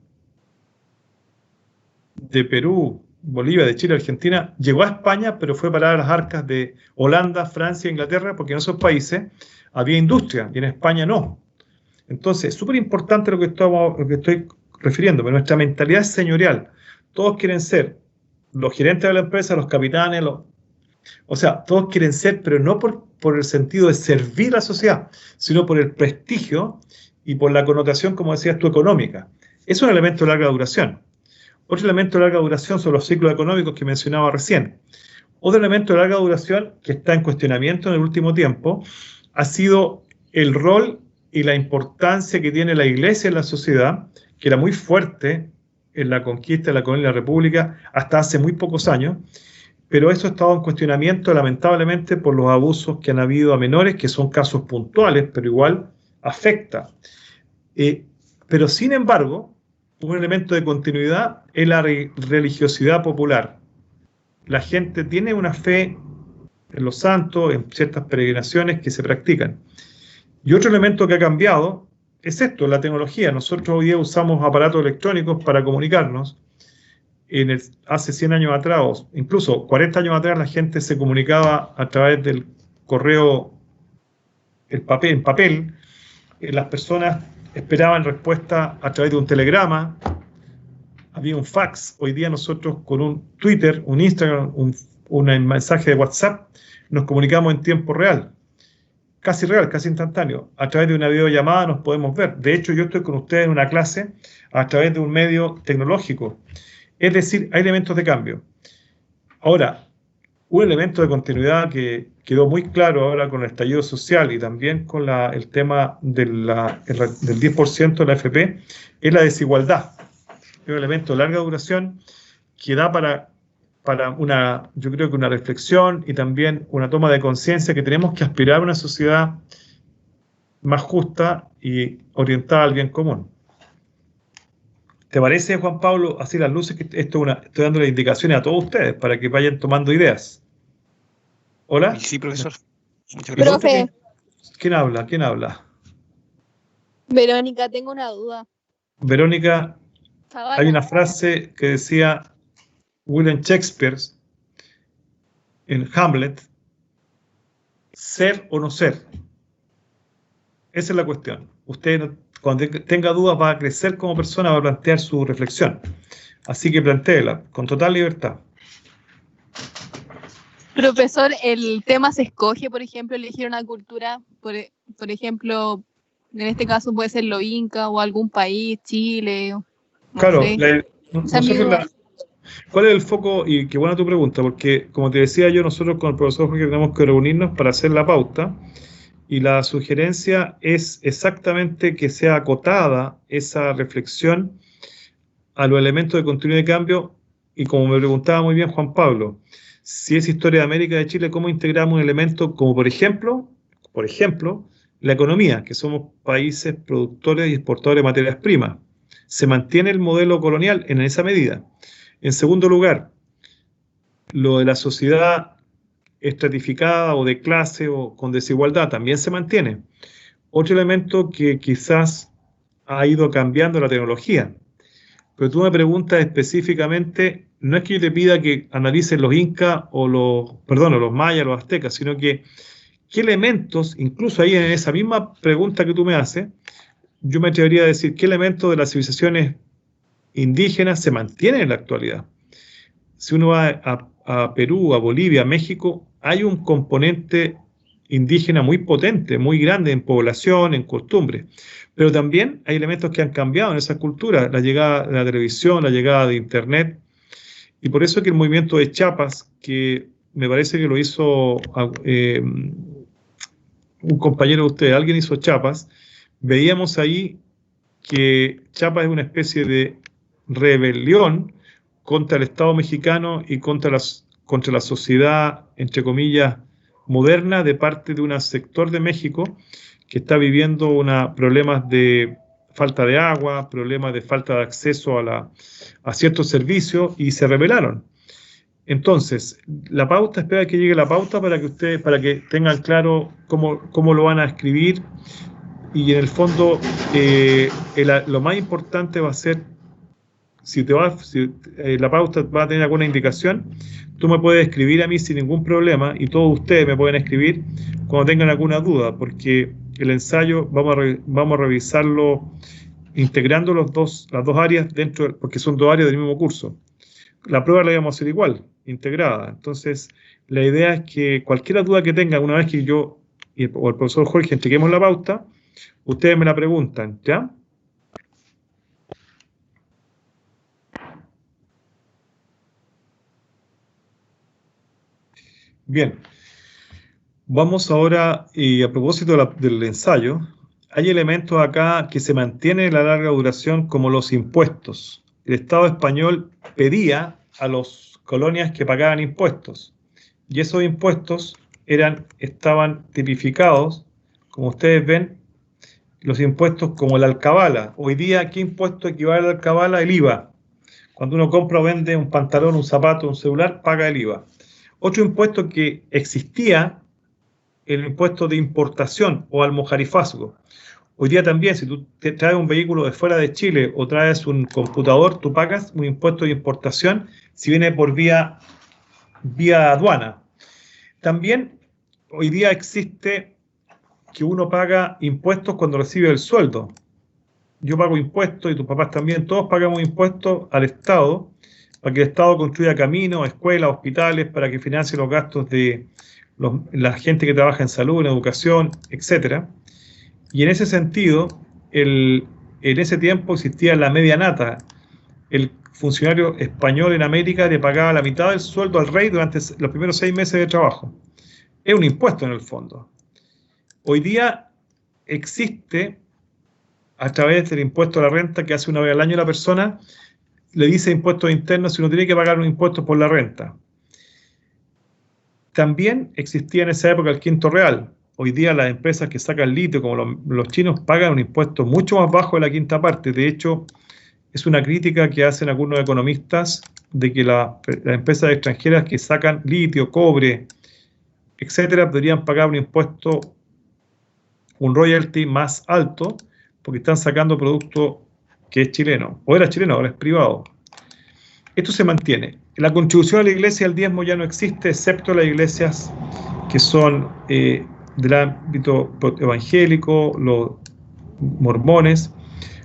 Speaker 1: de Perú, Bolivia, de Chile, Argentina, llegó a España, pero fue para las arcas de Holanda, Francia, Inglaterra, porque en esos países había industria y en España no. Entonces, es súper importante lo que estoy refiriéndome. Nuestra mentalidad es señorial. Todos quieren ser los gerentes de la empresa, los capitanes, O sea, todos quieren ser, pero no por el sentido de servir a la sociedad, sino por el prestigio y por la connotación, como decías tú, económica. Es un elemento de larga duración. Otro elemento de larga duración son los ciclos económicos que mencionaba recién. Otro elemento de larga duración que está en cuestionamiento en el último tiempo ha sido el rol y la importancia que tiene la Iglesia en la sociedad, que era muy fuerte en la conquista de la colonia de la República hasta hace muy pocos años, pero eso ha estado en cuestionamiento lamentablemente por los abusos que han habido a menores, que son casos puntuales, pero igual afecta. Pero sin embargo, un elemento de continuidad es la religiosidad popular. La gente tiene una fe en los santos, en ciertas peregrinaciones que se practican. Y otro elemento que ha cambiado es esto, la tecnología. Nosotros hoy día usamos aparatos electrónicos para comunicarnos. Hace 100 años atrás, o incluso 40 años atrás, la gente se comunicaba a través del correo en papel. Las personas esperaban respuesta a través de un telegrama, había un fax. Hoy día nosotros con un Twitter, un Instagram, un mensaje de WhatsApp, nos comunicamos en tiempo real, casi instantáneo. A través de una videollamada nos podemos ver. De hecho, yo estoy con ustedes en una clase a través de un medio tecnológico. Es decir, hay elementos de cambio. Ahora, un elemento de continuidad que quedó muy claro ahora con el estallido social y también con el tema del 10% de la AFP es la desigualdad. Es un elemento de larga duración que da para yo creo que una reflexión y también una toma de conciencia que tenemos que aspirar a una sociedad más justa y orientada al bien común. ¿Te parece, Juan Pablo, así las luces? Que estoy dando las indicaciones a todos ustedes para que vayan tomando ideas. ¿Hola?
Speaker 4: Sí, profesor. Muchas gracias.
Speaker 2: Profe.
Speaker 1: ¿Quién habla?
Speaker 5: Verónica, tengo una duda.
Speaker 1: Verónica,
Speaker 5: Zavala.
Speaker 1: hay una frase que decía William Shakespeare en Hamlet: ser o no ser. Esa es la cuestión. Usted, cuando tenga dudas, va a crecer como persona, va a plantear su reflexión. Así que plantéela con total libertad.
Speaker 5: Profesor, ¿el tema se escoge, por ejemplo, elegir una cultura, por ejemplo, en este caso puede ser lo inca o algún país, Chile? No
Speaker 1: Claro,
Speaker 5: sé.
Speaker 1: ¿cuál es el foco? Y qué buena tu pregunta, porque como te decía yo, nosotros con el profesor Jorge tenemos que reunirnos para hacer la pauta, y la sugerencia es exactamente que sea acotada esa reflexión a los elementos de continuidad y cambio, y como me preguntaba muy bien Juan Pablo, si es historia de América y de Chile, ¿cómo integramos un elemento como por ejemplo, la economía, que somos países productores y exportadores de materias primas? ¿Se mantiene el modelo colonial en esa medida? En segundo lugar, lo de la sociedad estratificada o de clase o con desigualdad también se mantiene. Otro elemento que quizás ha ido cambiando la tecnología. Pero tú me preguntas específicamente, no es que yo te pida que analices los incas o los mayas, los aztecas, sino que qué elementos, incluso ahí en esa misma pregunta que tú me haces, yo me atrevería a decir qué elementos de las civilizaciones indígenas se mantienen en la actualidad. Si uno va a Perú, a Bolivia, a México, hay un componente indígena muy potente, muy grande en población, en costumbres. Pero también hay elementos que han cambiado en esa cultura, la llegada de la televisión, la llegada de Internet. Y por eso que el movimiento de Chiapas, que me parece que lo hizo un compañero de ustedes, alguien hizo Chiapas, veíamos ahí que Chiapas es una especie de rebelión contra el Estado mexicano y contra la sociedad, entre comillas, moderna, de parte de un sector de México que está viviendo problemas de falta de agua, problemas de falta de acceso a ciertos servicios, y se rebelaron. Entonces, la pauta, espera que llegue la pauta para que tengan claro cómo lo van a escribir, y en el fondo lo más importante va a ser, si la pauta va a tener alguna indicación, tú me puedes escribir a mí sin ningún problema, y todos ustedes me pueden escribir cuando tengan alguna duda, porque el ensayo vamos a revisarlo integrando las dos áreas porque son dos áreas del mismo curso. la prueba la íbamos a hacer igual, integrada. Entonces, la idea es que cualquier duda que tengan, una vez que yo o el profesor Jorge entreguemos la pauta, ustedes me la preguntan, ¿ya? Bien, vamos ahora, y a propósito del ensayo, hay elementos acá que se mantienen en la larga duración como los impuestos. El Estado español pedía a las colonias que pagaran impuestos, y esos impuestos estaban tipificados, como ustedes ven, los impuestos como la alcabala. Hoy día, ¿qué impuesto equivale a la alcabala? El IVA. Cuando uno compra o vende un pantalón, un zapato, un celular, paga el IVA. Otro impuesto que existía, el impuesto de importación o almojarifazgo. Hoy día también, si tú te traes un vehículo de fuera de Chile o traes un computador, tú pagas un impuesto de importación si viene por vía aduana. También hoy día existe que uno paga impuestos cuando recibe el sueldo. Yo pago impuestos y tus papás también, todos pagamos impuestos al Estado para que el Estado construya caminos, escuelas, hospitales, para que financie los gastos de la gente que trabaja en salud, en educación, etc. Y en ese sentido, en ese tiempo existía la media nata. El funcionario español en América le pagaba la mitad del sueldo al rey durante los primeros 6 meses de trabajo. Es un impuesto en el fondo. Hoy día existe, a través del impuesto a la renta que hace una vez al año la persona, le dice impuestos internos si uno tiene que pagar un impuesto por la renta. También existía en esa época el quinto real. Hoy día las empresas que sacan litio, como los chinos, pagan un impuesto mucho más bajo de la quinta parte. De hecho, es una crítica que hacen algunos economistas de que las empresas extranjeras que sacan litio, cobre, etcétera, deberían pagar un impuesto, un royalty más alto, porque están sacando producto que es chileno, o era chileno, ahora es privado. Esto se mantiene. La contribución a la iglesia, el diezmo ya no existe, excepto las iglesias que son del ámbito evangélico, los mormones.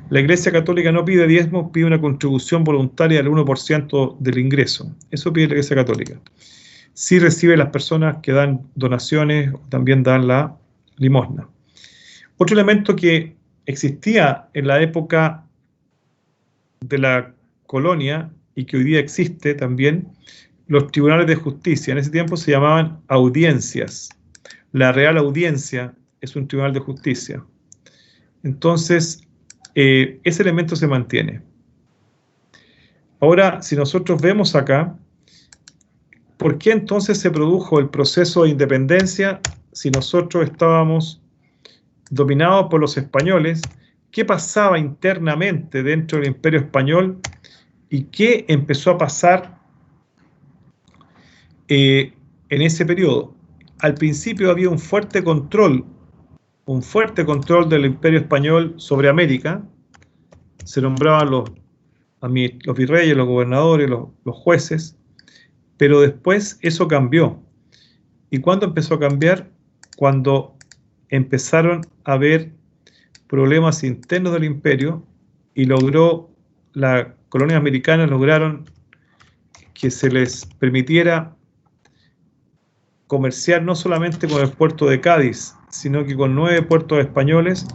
Speaker 1: La Iglesia Católica no pide diezmo, pide una contribución voluntaria del 1% del ingreso. Eso pide la Iglesia Católica. Sí recibe las personas que dan donaciones, también dan la limosna. Otro elemento que existía en la época de la colonia y que hoy día existe también, los tribunales de justicia. En ese tiempo se llamaban audiencias. La Real Audiencia es un tribunal de justicia. Entonces, ese elemento se mantiene. Ahora, si nosotros vemos acá, ¿por qué entonces se produjo el proceso de independencia si nosotros estábamos dominados por los españoles? ¿Qué pasaba internamente dentro del Imperio Español? ¿Y qué empezó a pasar en ese periodo? Al principio había un fuerte control del Imperio Español sobre América. Se nombraban los virreyes, los gobernadores, los jueces, pero después eso cambió. ¿Y cuándo empezó a cambiar? Cuando empezaron a haber problemas internos del imperio y las colonias americanas lograron que se les permitiera comerciar no solamente con el puerto de Cádiz, sino que con 9 puertos españoles,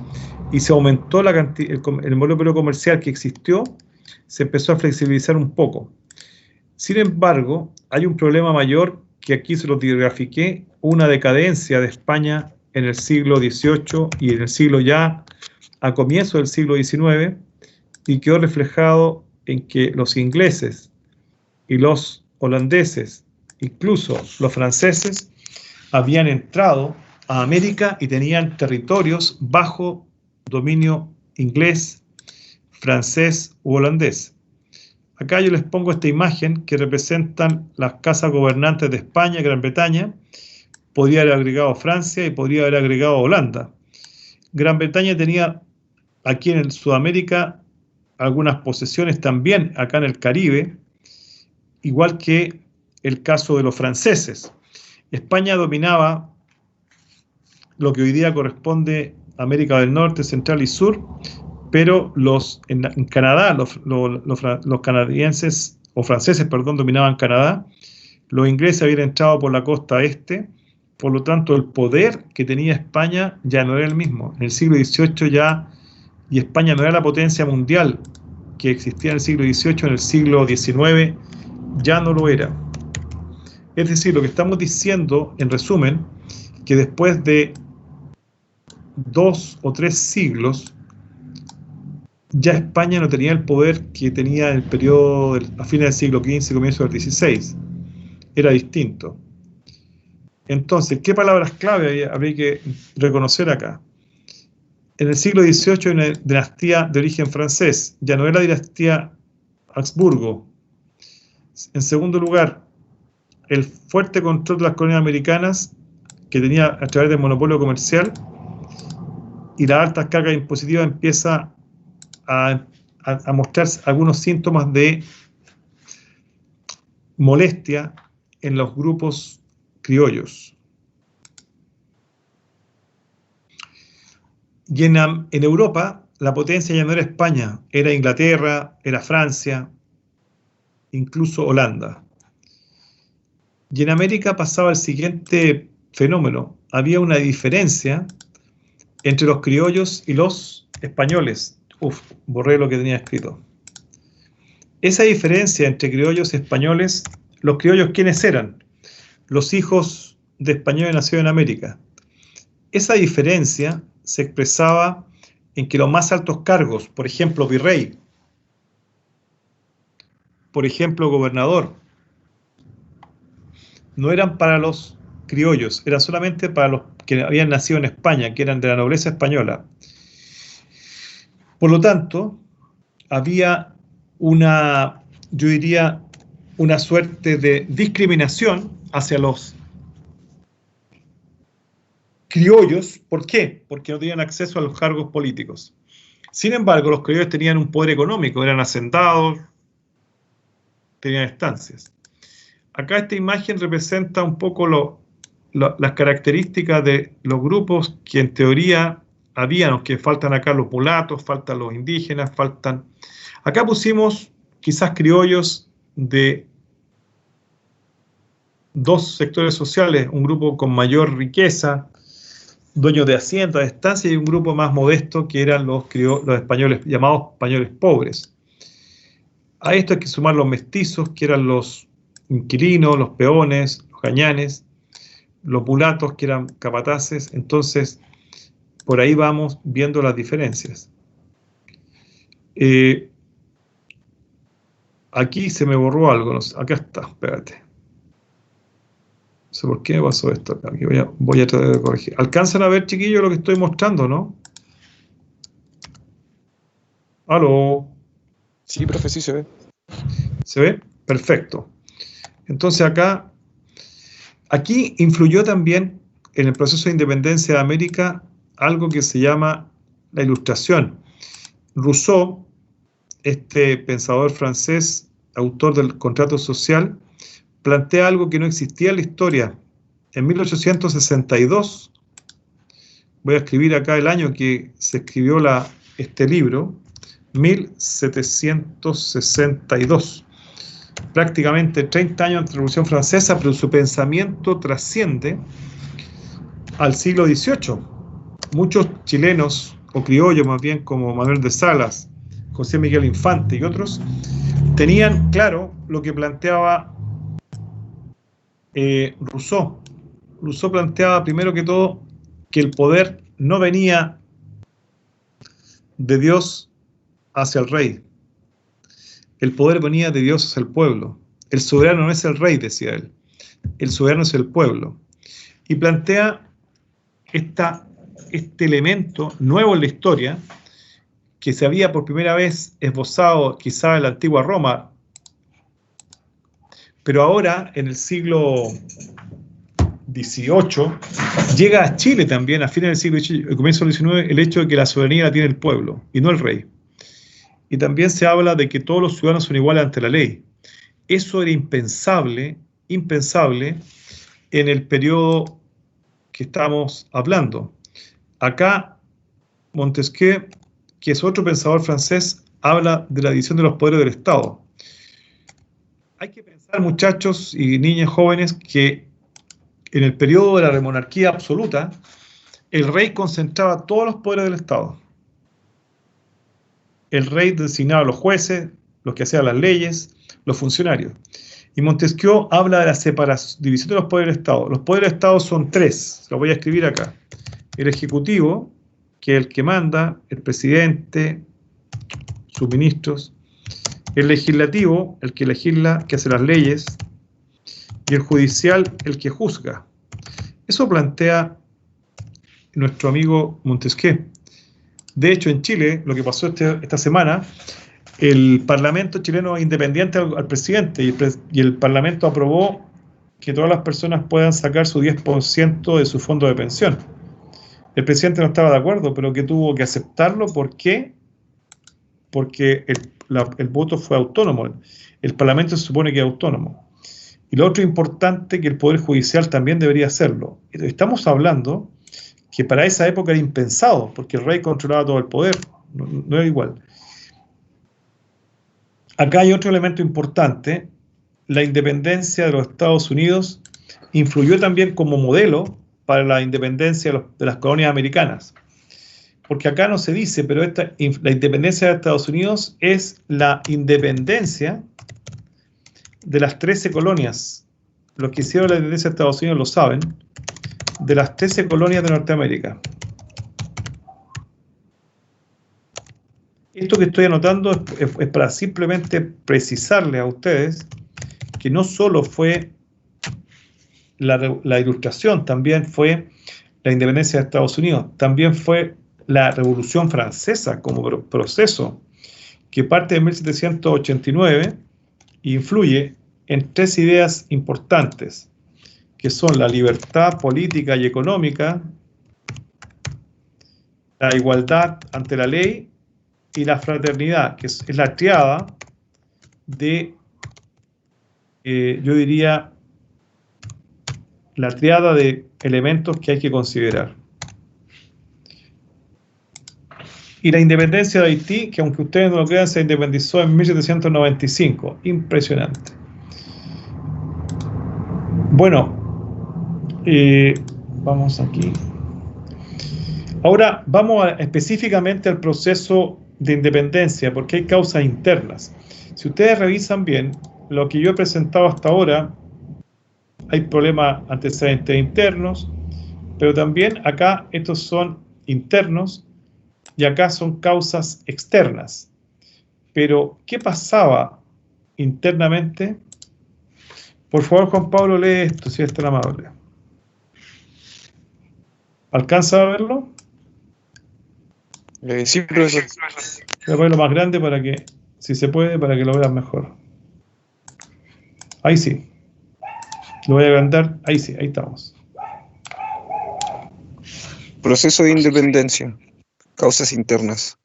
Speaker 1: y se aumentó el monopolio comercial que existió, se empezó a flexibilizar un poco. Sin embargo, hay un problema mayor que aquí se lo grafiqué, una decadencia de España en el siglo XVIII y en el siglo ya a comienzo del siglo XIX, y quedó reflejado en que los ingleses y los holandeses, incluso los franceses, habían entrado a América y tenían territorios bajo dominio inglés, francés u holandés. Acá yo les pongo esta imagen que representan las casas gobernantes de España, Gran Bretaña. Podría haber agregado Francia y podría haber agregado Holanda. Gran Bretaña tenía aquí en Sudamérica algunas posesiones también acá en el Caribe, igual que el caso de los franceses. España dominaba lo que hoy día corresponde a América del Norte, Central y Sur, pero en Canadá los canadienses o franceses, perdón, dominaban Canadá. Los ingleses habían entrado por la costa este, por lo tanto el poder que tenía España ya no era el mismo. En el siglo XVIII ya, y España no era la potencia mundial que existía en el siglo XVIII, en el siglo XIX ya no lo era. Es decir, lo que estamos diciendo, en resumen, que después de 2 o 3 siglos, ya España no tenía el poder que tenía en el periodo a fines del siglo XV y comienzo del XVI. Era distinto. Entonces, ¿qué palabras clave habría que reconocer acá? En el siglo XVIII hay una dinastía de origen francés, ya no era la dinastía Habsburgo. En segundo lugar, el fuerte control de las colonias americanas que tenía a través del monopolio comercial y las altas cargas impositivas empieza a mostrar algunos síntomas de molestia en los grupos criollos. Y en Europa la potencia ya no era España, era Inglaterra, era Francia, incluso Holanda. Y en América pasaba el siguiente fenómeno. Había una diferencia entre los criollos y los españoles. Borré lo que tenía escrito. Esa diferencia entre criollos y españoles, los criollos, ¿quiénes eran? Los hijos de españoles nacidos en América. Esa diferencia se expresaba en que los más altos cargos, por ejemplo, virrey, por ejemplo, gobernador, no eran para los criollos, eran solamente para los que habían nacido en España, que eran de la nobleza española. Por lo tanto, había una, yo diría, una suerte de discriminación hacia los criollos. ¿Por qué? Porque no tenían acceso a los cargos políticos. Sin embargo, los criollos tenían un poder económico, eran hacendados, tenían estancias. Acá esta imagen representa un poco las características de los grupos que en teoría habían, aunque faltan acá los mulatos, faltan los indígenas, faltan... Acá pusimos quizás criollos de 2 sectores sociales, un grupo con mayor riqueza, dueños de hacienda, de estancia, y un grupo más modesto que eran los españoles, llamados españoles pobres. A esto hay que sumar los mestizos, que eran los inquilinos, los peones, los gañanes, los mulatos, que eran capataces. Entonces, por ahí vamos viendo las diferencias. Aquí se me borró algo, no sé, acá está, espérate. No sé por qué me pasó esto acá. Aquí voy a tratar de corregir. ¿Alcanzan a ver, chiquillos, lo que estoy mostrando, no? ¿Aló?
Speaker 4: Sí, profe, sí se ve.
Speaker 1: ¿Se ve? Perfecto. Entonces aquí influyó también en el proceso de independencia de América algo que se llama la Ilustración. Rousseau, este pensador francés, autor del Contrato Social, plantea algo que no existía en la historia. En 1862, voy a escribir acá el año que se escribió este libro, 1762. Prácticamente 30 años de la Revolución Francesa, pero su pensamiento trasciende al siglo XVIII. Muchos chilenos, o criollos más bien, como Manuel de Salas, José Miguel Infante y otros, tenían claro lo que planteaba Rousseau. Rousseau planteaba primero que todo que el poder no venía de Dios hacia el rey. El poder venía de Dios hacia el pueblo. El soberano no es el rey, decía él. El soberano es el pueblo. Y plantea este elemento nuevo en la historia, que se había por primera vez esbozado quizá en la antigua Roma, pero ahora, en el siglo XVIII, llega a Chile también, a fines del siglo XVIII, comienzo del XIX, el hecho de que la soberanía la tiene el pueblo y no el rey. Y también se habla de que todos los ciudadanos son iguales ante la ley. Eso era impensable en el periodo que estamos hablando. Acá, Montesquieu, que es otro pensador francés, habla de la división de los poderes del Estado. Hay que pensar, muchachos y niñas jóvenes, que en el periodo de la monarquía absoluta, el rey concentraba todos los poderes del Estado. El rey designaba a los jueces, los que hacían las leyes, los funcionarios. Y Montesquieu habla de la separación, división de los poderes del Estado. Los poderes del Estado son tres, lo voy a escribir acá. El ejecutivo, que es el que manda, el presidente, sus ministros. El legislativo, el que legisla, que hace las leyes. Y el judicial, el que juzga. Eso plantea nuestro amigo Montesquieu. De hecho, en Chile, lo que pasó esta semana, el Parlamento chileno es independiente al presidente y el Parlamento aprobó que todas las personas puedan sacar su 10% de su fondo de pensión. El presidente no estaba de acuerdo, pero que tuvo que aceptarlo. ¿Por qué? Porque el voto fue autónomo. El Parlamento se supone que es autónomo. Y lo otro importante, que el Poder Judicial también debería hacerlo. Estamos hablando que para esa época era impensado, porque el rey controlaba todo el poder, no era igual. Acá hay otro elemento importante: la independencia de los Estados Unidos influyó también como modelo para la independencia de las colonias americanas. Porque acá no se dice, pero la independencia de Estados Unidos es la independencia de las 13 colonias. Los que hicieron la independencia de Estados Unidos lo saben, de las 13 colonias de Norteamérica. Esto que estoy anotando es para simplemente precisarles a ustedes que no solo fue la Ilustración, también fue la independencia de Estados Unidos, también fue la Revolución Francesa como proceso que parte de 1789 e influye en tres ideas importantes, que son la libertad política y económica, la igualdad ante la ley y la fraternidad, que es la triada de, yo diría, la triada de elementos que hay que considerar. Y la independencia de Haití, que aunque ustedes no lo crean, se independizó en 1795. Impresionante. Bueno, vamos aquí. Ahora vamos específicamente al proceso de independencia, porque hay causas internas. Si ustedes revisan bien lo que yo he presentado hasta ahora, hay problemas antecedentes internos, pero también acá estos son internos y acá son causas externas. Pero, ¿qué pasaba internamente? Por favor, Juan Pablo, lee esto, si es tan amable. ¿Alcanza a verlo?
Speaker 4: Sí, profesor.
Speaker 1: Voy a ponerlo más grande para que, si se puede, para que lo vean mejor. Ahí sí. Lo voy a agrandar. Ahí sí, ahí estamos.
Speaker 4: Proceso de independencia. Causas internas.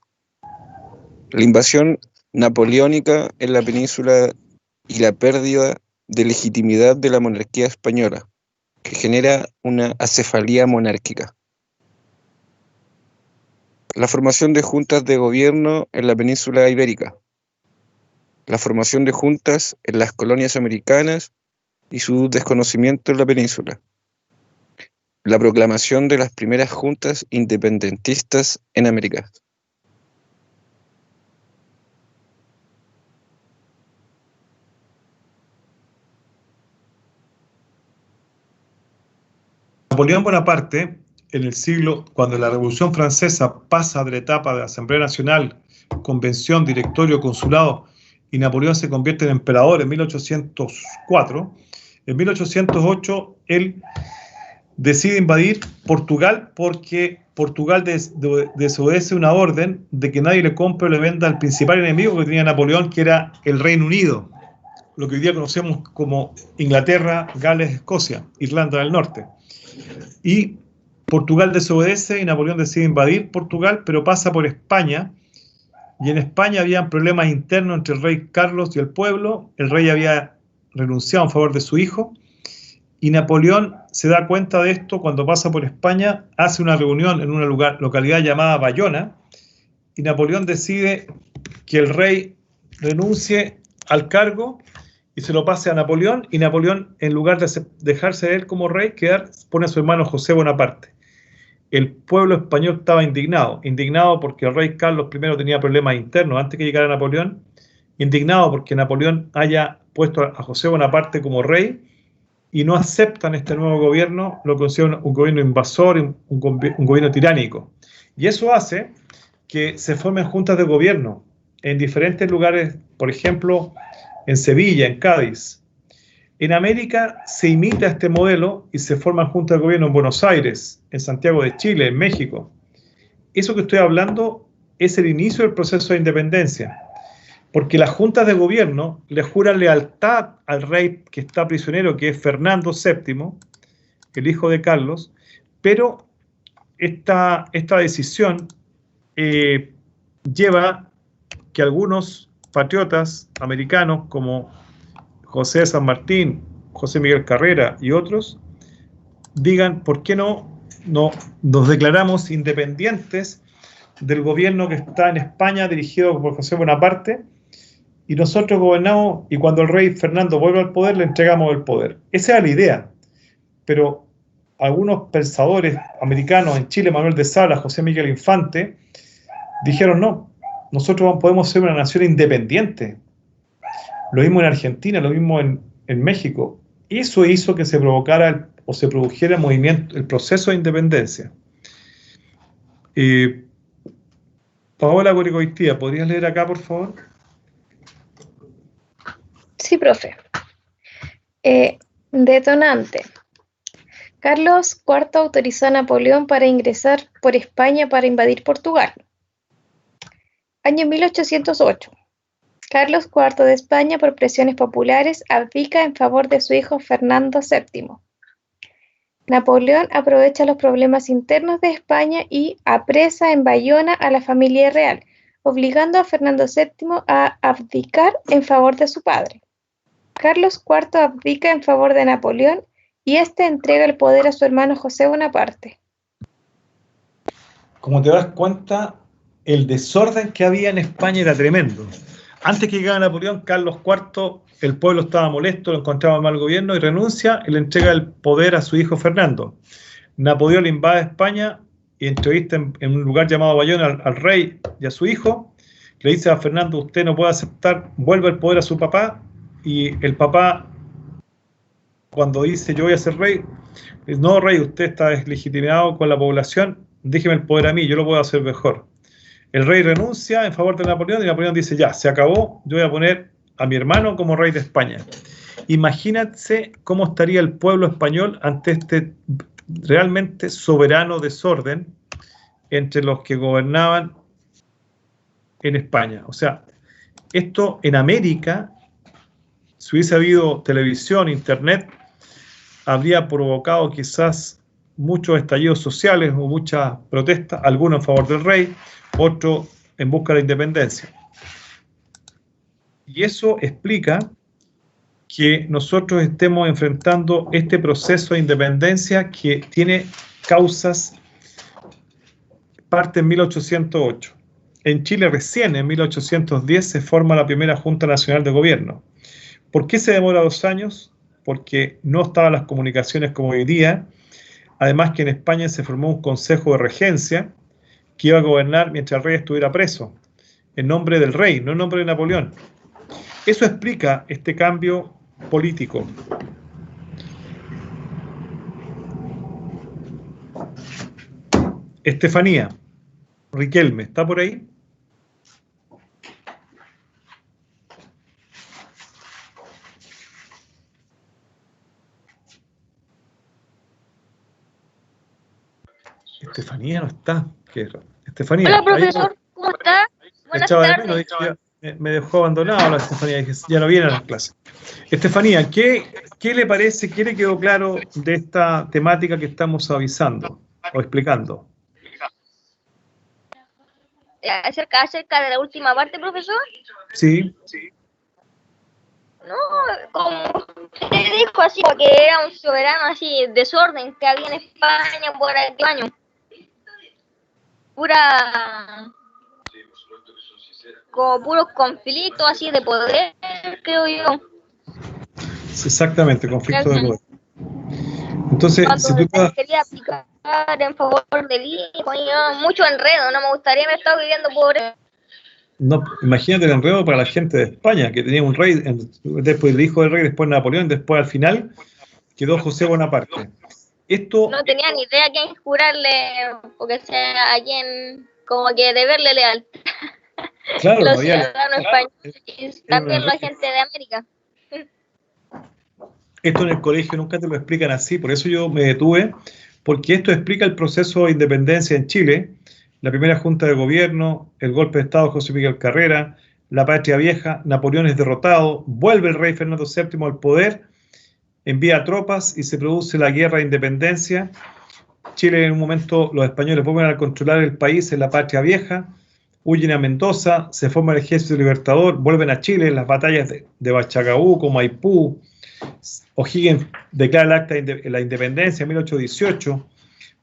Speaker 4: La invasión napoleónica en la península y la pérdida de legitimidad de la monarquía española, que genera una acefalía monárquica. La formación de juntas de gobierno en la península ibérica. La formación de juntas en las colonias americanas y su desconocimiento en la península. La proclamación de las primeras juntas independentistas en América.
Speaker 1: Napoleón Bonaparte, en el siglo, cuando la Revolución Francesa pasa de la etapa de Asamblea Nacional, Convención, Directorio, Consulado, y Napoleón se convierte en emperador en 1804, en 1808 él decide invadir Portugal porque Portugal desobedece una orden de que nadie le compre o le venda al principal enemigo que tenía Napoleón, que era el Reino Unido, lo que hoy día conocemos como Inglaterra, Gales, Escocia, Irlanda del Norte. Y Portugal desobedece y Napoleón decide invadir Portugal, pero pasa por España, y en España había problemas internos entre el rey Carlos y el pueblo. El rey había renunciado en favor de su hijo, y Napoleón se da cuenta de esto cuando pasa por España, hace una reunión en una localidad llamada Bayona, y Napoleón decide que el rey renuncie al cargo y se lo pase a Napoleón, y Napoleón, en lugar de dejarse de él como rey, pone a su hermano José Bonaparte. El pueblo español estaba indignado porque el rey Carlos I tenía problemas internos antes que llegara Napoleón, indignado porque Napoleón haya puesto a José Bonaparte como rey, y no aceptan este nuevo gobierno, lo consideran un gobierno invasor, un gobierno tiránico. Y eso hace que se formen juntas de gobierno en diferentes lugares, por ejemplo, en Sevilla, en Cádiz. En América se imita este modelo y se forman juntas de gobierno en Buenos Aires, en Santiago de Chile, en México. Eso que estoy hablando es el inicio del proceso de independencia, porque las juntas de gobierno le juran lealtad al rey que está prisionero, que es Fernando VII, el hijo de Carlos, pero esta decisión lleva que algunos patriotas americanos como José de San Martín, José Miguel Carrera y otros digan, ¿por qué no nos declaramos independientes del gobierno que está en España dirigido por José Bonaparte, y nosotros gobernamos, y cuando el rey Fernando vuelva al poder le entregamos el poder? Esa era la idea, pero algunos pensadores americanos en Chile, Manuel de Salas, José Miguel Infante, dijeron no, nosotros podemos ser una nación independiente. Lo mismo en Argentina, lo mismo en México. Eso hizo que se provocara o se produjera el proceso de independencia. Paola Gorigoitía, ¿podrías leer acá, por favor?
Speaker 2: Sí, profe. Detonante. Carlos IV autorizó a Napoleón para ingresar por España para invadir Portugal. Año 1808. Carlos IV de España, por presiones populares, abdica en favor de su hijo Fernando VII. Napoleón aprovecha los problemas internos de España y apresa en Bayona a la familia real, obligando a Fernando VII a abdicar en favor de su padre. Carlos IV abdica en favor de Napoleón y este entrega el poder a su hermano José Bonaparte.
Speaker 1: Como te das cuenta, el desorden que había en España era tremendo. Antes que llegara Napoleón, Carlos IV, el pueblo estaba molesto, lo encontraba mal gobierno y renuncia y le entrega el poder a su hijo Fernando. Napoleón invade España y entrevista en un lugar llamado Bayona al rey y a su hijo. Le dice a Fernando, usted no puede aceptar, vuelve el poder a su papá, y el papá, cuando dice yo voy a ser rey, dice, no, rey, usted está deslegitimado con la población, déjeme el poder a mí, yo lo puedo hacer mejor. El rey renuncia en favor de Napoleón y Napoleón dice, ya, se acabó, yo voy a poner a mi hermano como rey de España. Imagínense cómo estaría el pueblo español ante este realmente soberano desorden entre los que gobernaban en España. O sea, esto en América, si hubiese habido televisión, internet, habría provocado quizás muchos estallidos sociales o muchas protestas, algunos en favor del rey, otro en busca de independencia. Y eso explica que nosotros estemos enfrentando este proceso de independencia que tiene causas, parte en 1808. En Chile recién en 1810 se forma la primera Junta Nacional de Gobierno. ¿Por qué se demora 2 años? Porque no estaban las comunicaciones como hoy día. Además que en España se formó un consejo de regencia que iba a gobernar mientras el rey estuviera preso, en nombre del rey, no en nombre de Napoleón. Eso explica este cambio político. Estefanía Riquelme, ¿está por ahí? Estefanía no está. ¿Qué? Estefanía.
Speaker 6: Hola, profesor, ¿cómo está? Buenas tardes.
Speaker 1: Me dejó abandonado la Estefanía, dije, ya no viene a las clases. Estefanía, ¿qué le parece, qué le quedó claro de esta temática que estamos avisando o explicando?
Speaker 6: Acerca de la última parte, profesor.
Speaker 1: Sí.
Speaker 6: No, como usted dijo, así, que era un soberano así, desorden que había en España por aquel año. Como puros conflictos así de poder, creo yo.
Speaker 1: Exactamente, conflicto de poder. Entonces,
Speaker 6: Cuando
Speaker 1: si tú te das-
Speaker 6: quería aplicar en favor del hijo, mucho enredo, no me gustaría haber estado viviendo por eso.
Speaker 1: no, imagínate el enredo para la gente de España, que tenía un rey, después el hijo del rey, después Napoleón, después al final quedó José Bonaparte. Esto,
Speaker 6: No tenía ni idea a quién jurarle, porque sea a quién, como que deberle lealtad.
Speaker 1: claro, no
Speaker 6: Los
Speaker 1: había-
Speaker 6: ciudadanos españoles y también la gente de América.
Speaker 1: Esto en el colegio nunca te lo explican así, por eso yo me detuve, porque esto explica el proceso de independencia en Chile, la primera junta de gobierno, el golpe de Estado de José Miguel Carrera, la patria vieja, Napoleón es derrotado, vuelve el rey Fernando VII al poder, envía tropas y se produce la guerra de independencia. Chile, en un momento, los españoles vuelven a controlar el país en la patria vieja, huyen a Mendoza, se forma el ejército libertador, vuelven a Chile en las batallas de Bachacabuco, Maipú. O'Higgins declara el acta de la independencia en 1818,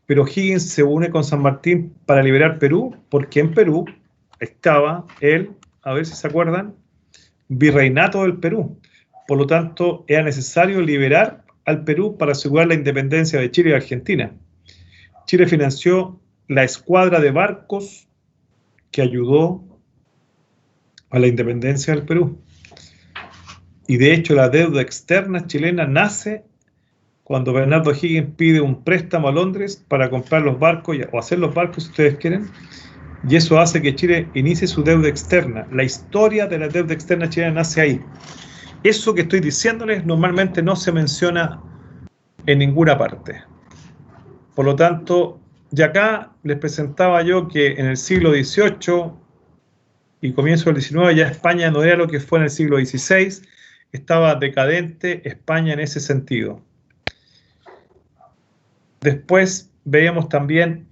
Speaker 1: pero O'Higgins se une con San Martín para liberar Perú, porque en Perú estaba el, a ver si se acuerdan, virreinato del Perú. Por lo tanto, era necesario liberar al Perú para asegurar la independencia de Chile y Argentina. Chile financió la escuadra de barcos que ayudó a la independencia del Perú. Y de hecho la deuda externa chilena nace cuando Bernardo O'Higgins pide un préstamo a Londres para comprar los barcos o hacer los barcos si ustedes quieren, y eso hace que Chile inicie su deuda externa. La historia de la deuda externa chilena nace ahí. Eso que estoy diciéndoles normalmente no se menciona en ninguna parte. Por lo tanto, ya acá les presentaba yo que en el siglo XVIII y comienzo del XIX ya España no era lo que fue en el siglo XVI, estaba decadente España en ese sentido. Después veíamos también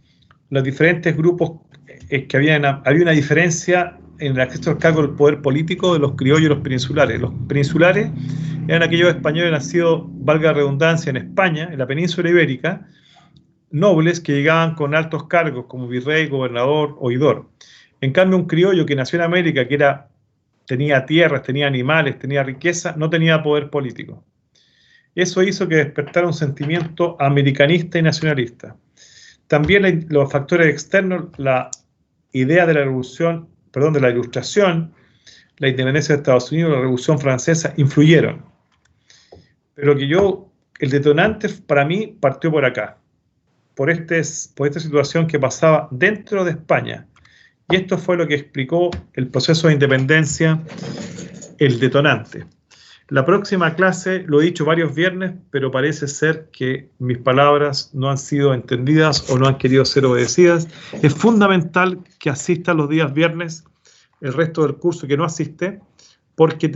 Speaker 1: los diferentes grupos que había una diferencia en el acceso al cargo del poder político de los criollos y los peninsulares. Los peninsulares eran aquellos españoles nacidos, valga la redundancia, en España, en la península ibérica, nobles que llegaban con altos cargos como virrey, gobernador, oidor. En cambio, un criollo que nació en América, que tenía tierras, tenía animales, tenía riqueza, no tenía poder político. Eso hizo que despertara un sentimiento americanista y nacionalista. También los factores externos, la idea de la revolución, de la ilustración, la independencia de Estados Unidos, la Revolución Francesa, influyeron. Pero el detonante para mí partió por acá, por esta situación que pasaba dentro de España. Y esto fue lo que explicó el proceso de independencia, el detonante. La próxima clase, lo he dicho varios viernes, pero parece ser que mis palabras no han sido entendidas o no han querido ser obedecidas. Es fundamental que asista los días viernes, el resto del curso que no asiste, porque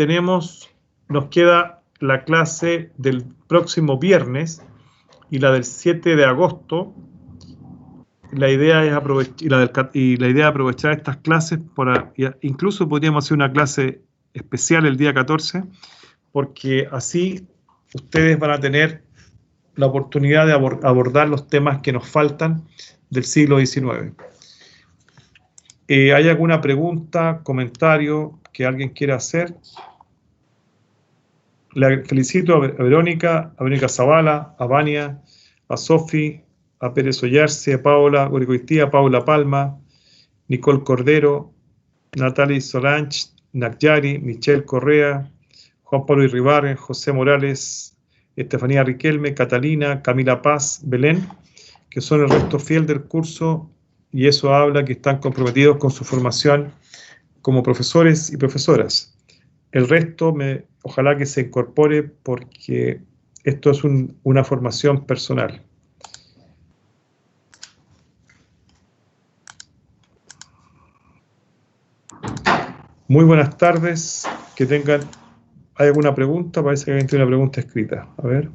Speaker 1: nos queda la clase del próximo viernes y la del 7 de agosto. La idea es aprovechar estas clases, incluso podríamos hacer una clase especial el día 14, porque así ustedes van a tener la oportunidad de abordar los temas que nos faltan del siglo XIX. ¿Hay alguna pregunta, comentario que alguien quiera hacer? Le felicito a Verónica Zavala, a Vania, a Sofi, a Pérez Ollarse, a Paula Goricoitía, a Paula Palma, Nicole Cordero, Natalie Solange, Nagyari, Michelle Correa, Juan Pablo Irribarren, José Morales, Estefanía Riquelme, Catalina, Camila Paz, Belén, que son el resto fiel del curso, y eso habla que están comprometidos con su formación como profesores y profesoras. El resto, ojalá que se incorpore, porque esto es una formación personal. Muy buenas tardes, ¿hay alguna pregunta? Parece que alguien tiene una pregunta escrita. A ver.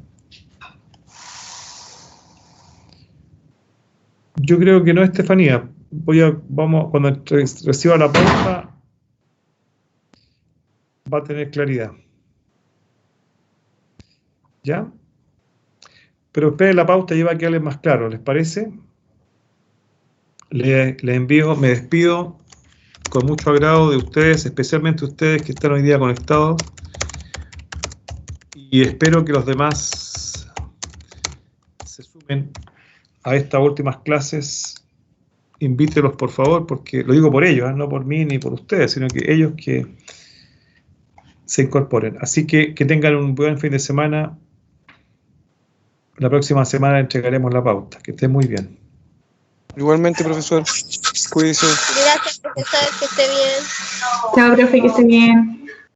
Speaker 1: Yo creo que no, Estefanía. Cuando reciba la pauta, va a tener claridad. ¿Ya? Pero esperen la pauta y va a quedarles más claro, ¿les parece? Les envío, me despido con mucho agrado de ustedes, especialmente ustedes que están hoy día conectados. Y y espero que los demás se sumen a estas últimas clases. Invítelos, por favor, porque lo digo por ellos, no por mí ni por ustedes, sino que ellos que se incorporen. Así que tengan un buen fin de semana. La próxima semana entregaremos la pauta. Que estén muy bien.
Speaker 4: Igualmente, profesor. Cuídese.
Speaker 6: Gracias, profesor, que esté bien.
Speaker 7: Chao, profe, que esté bien.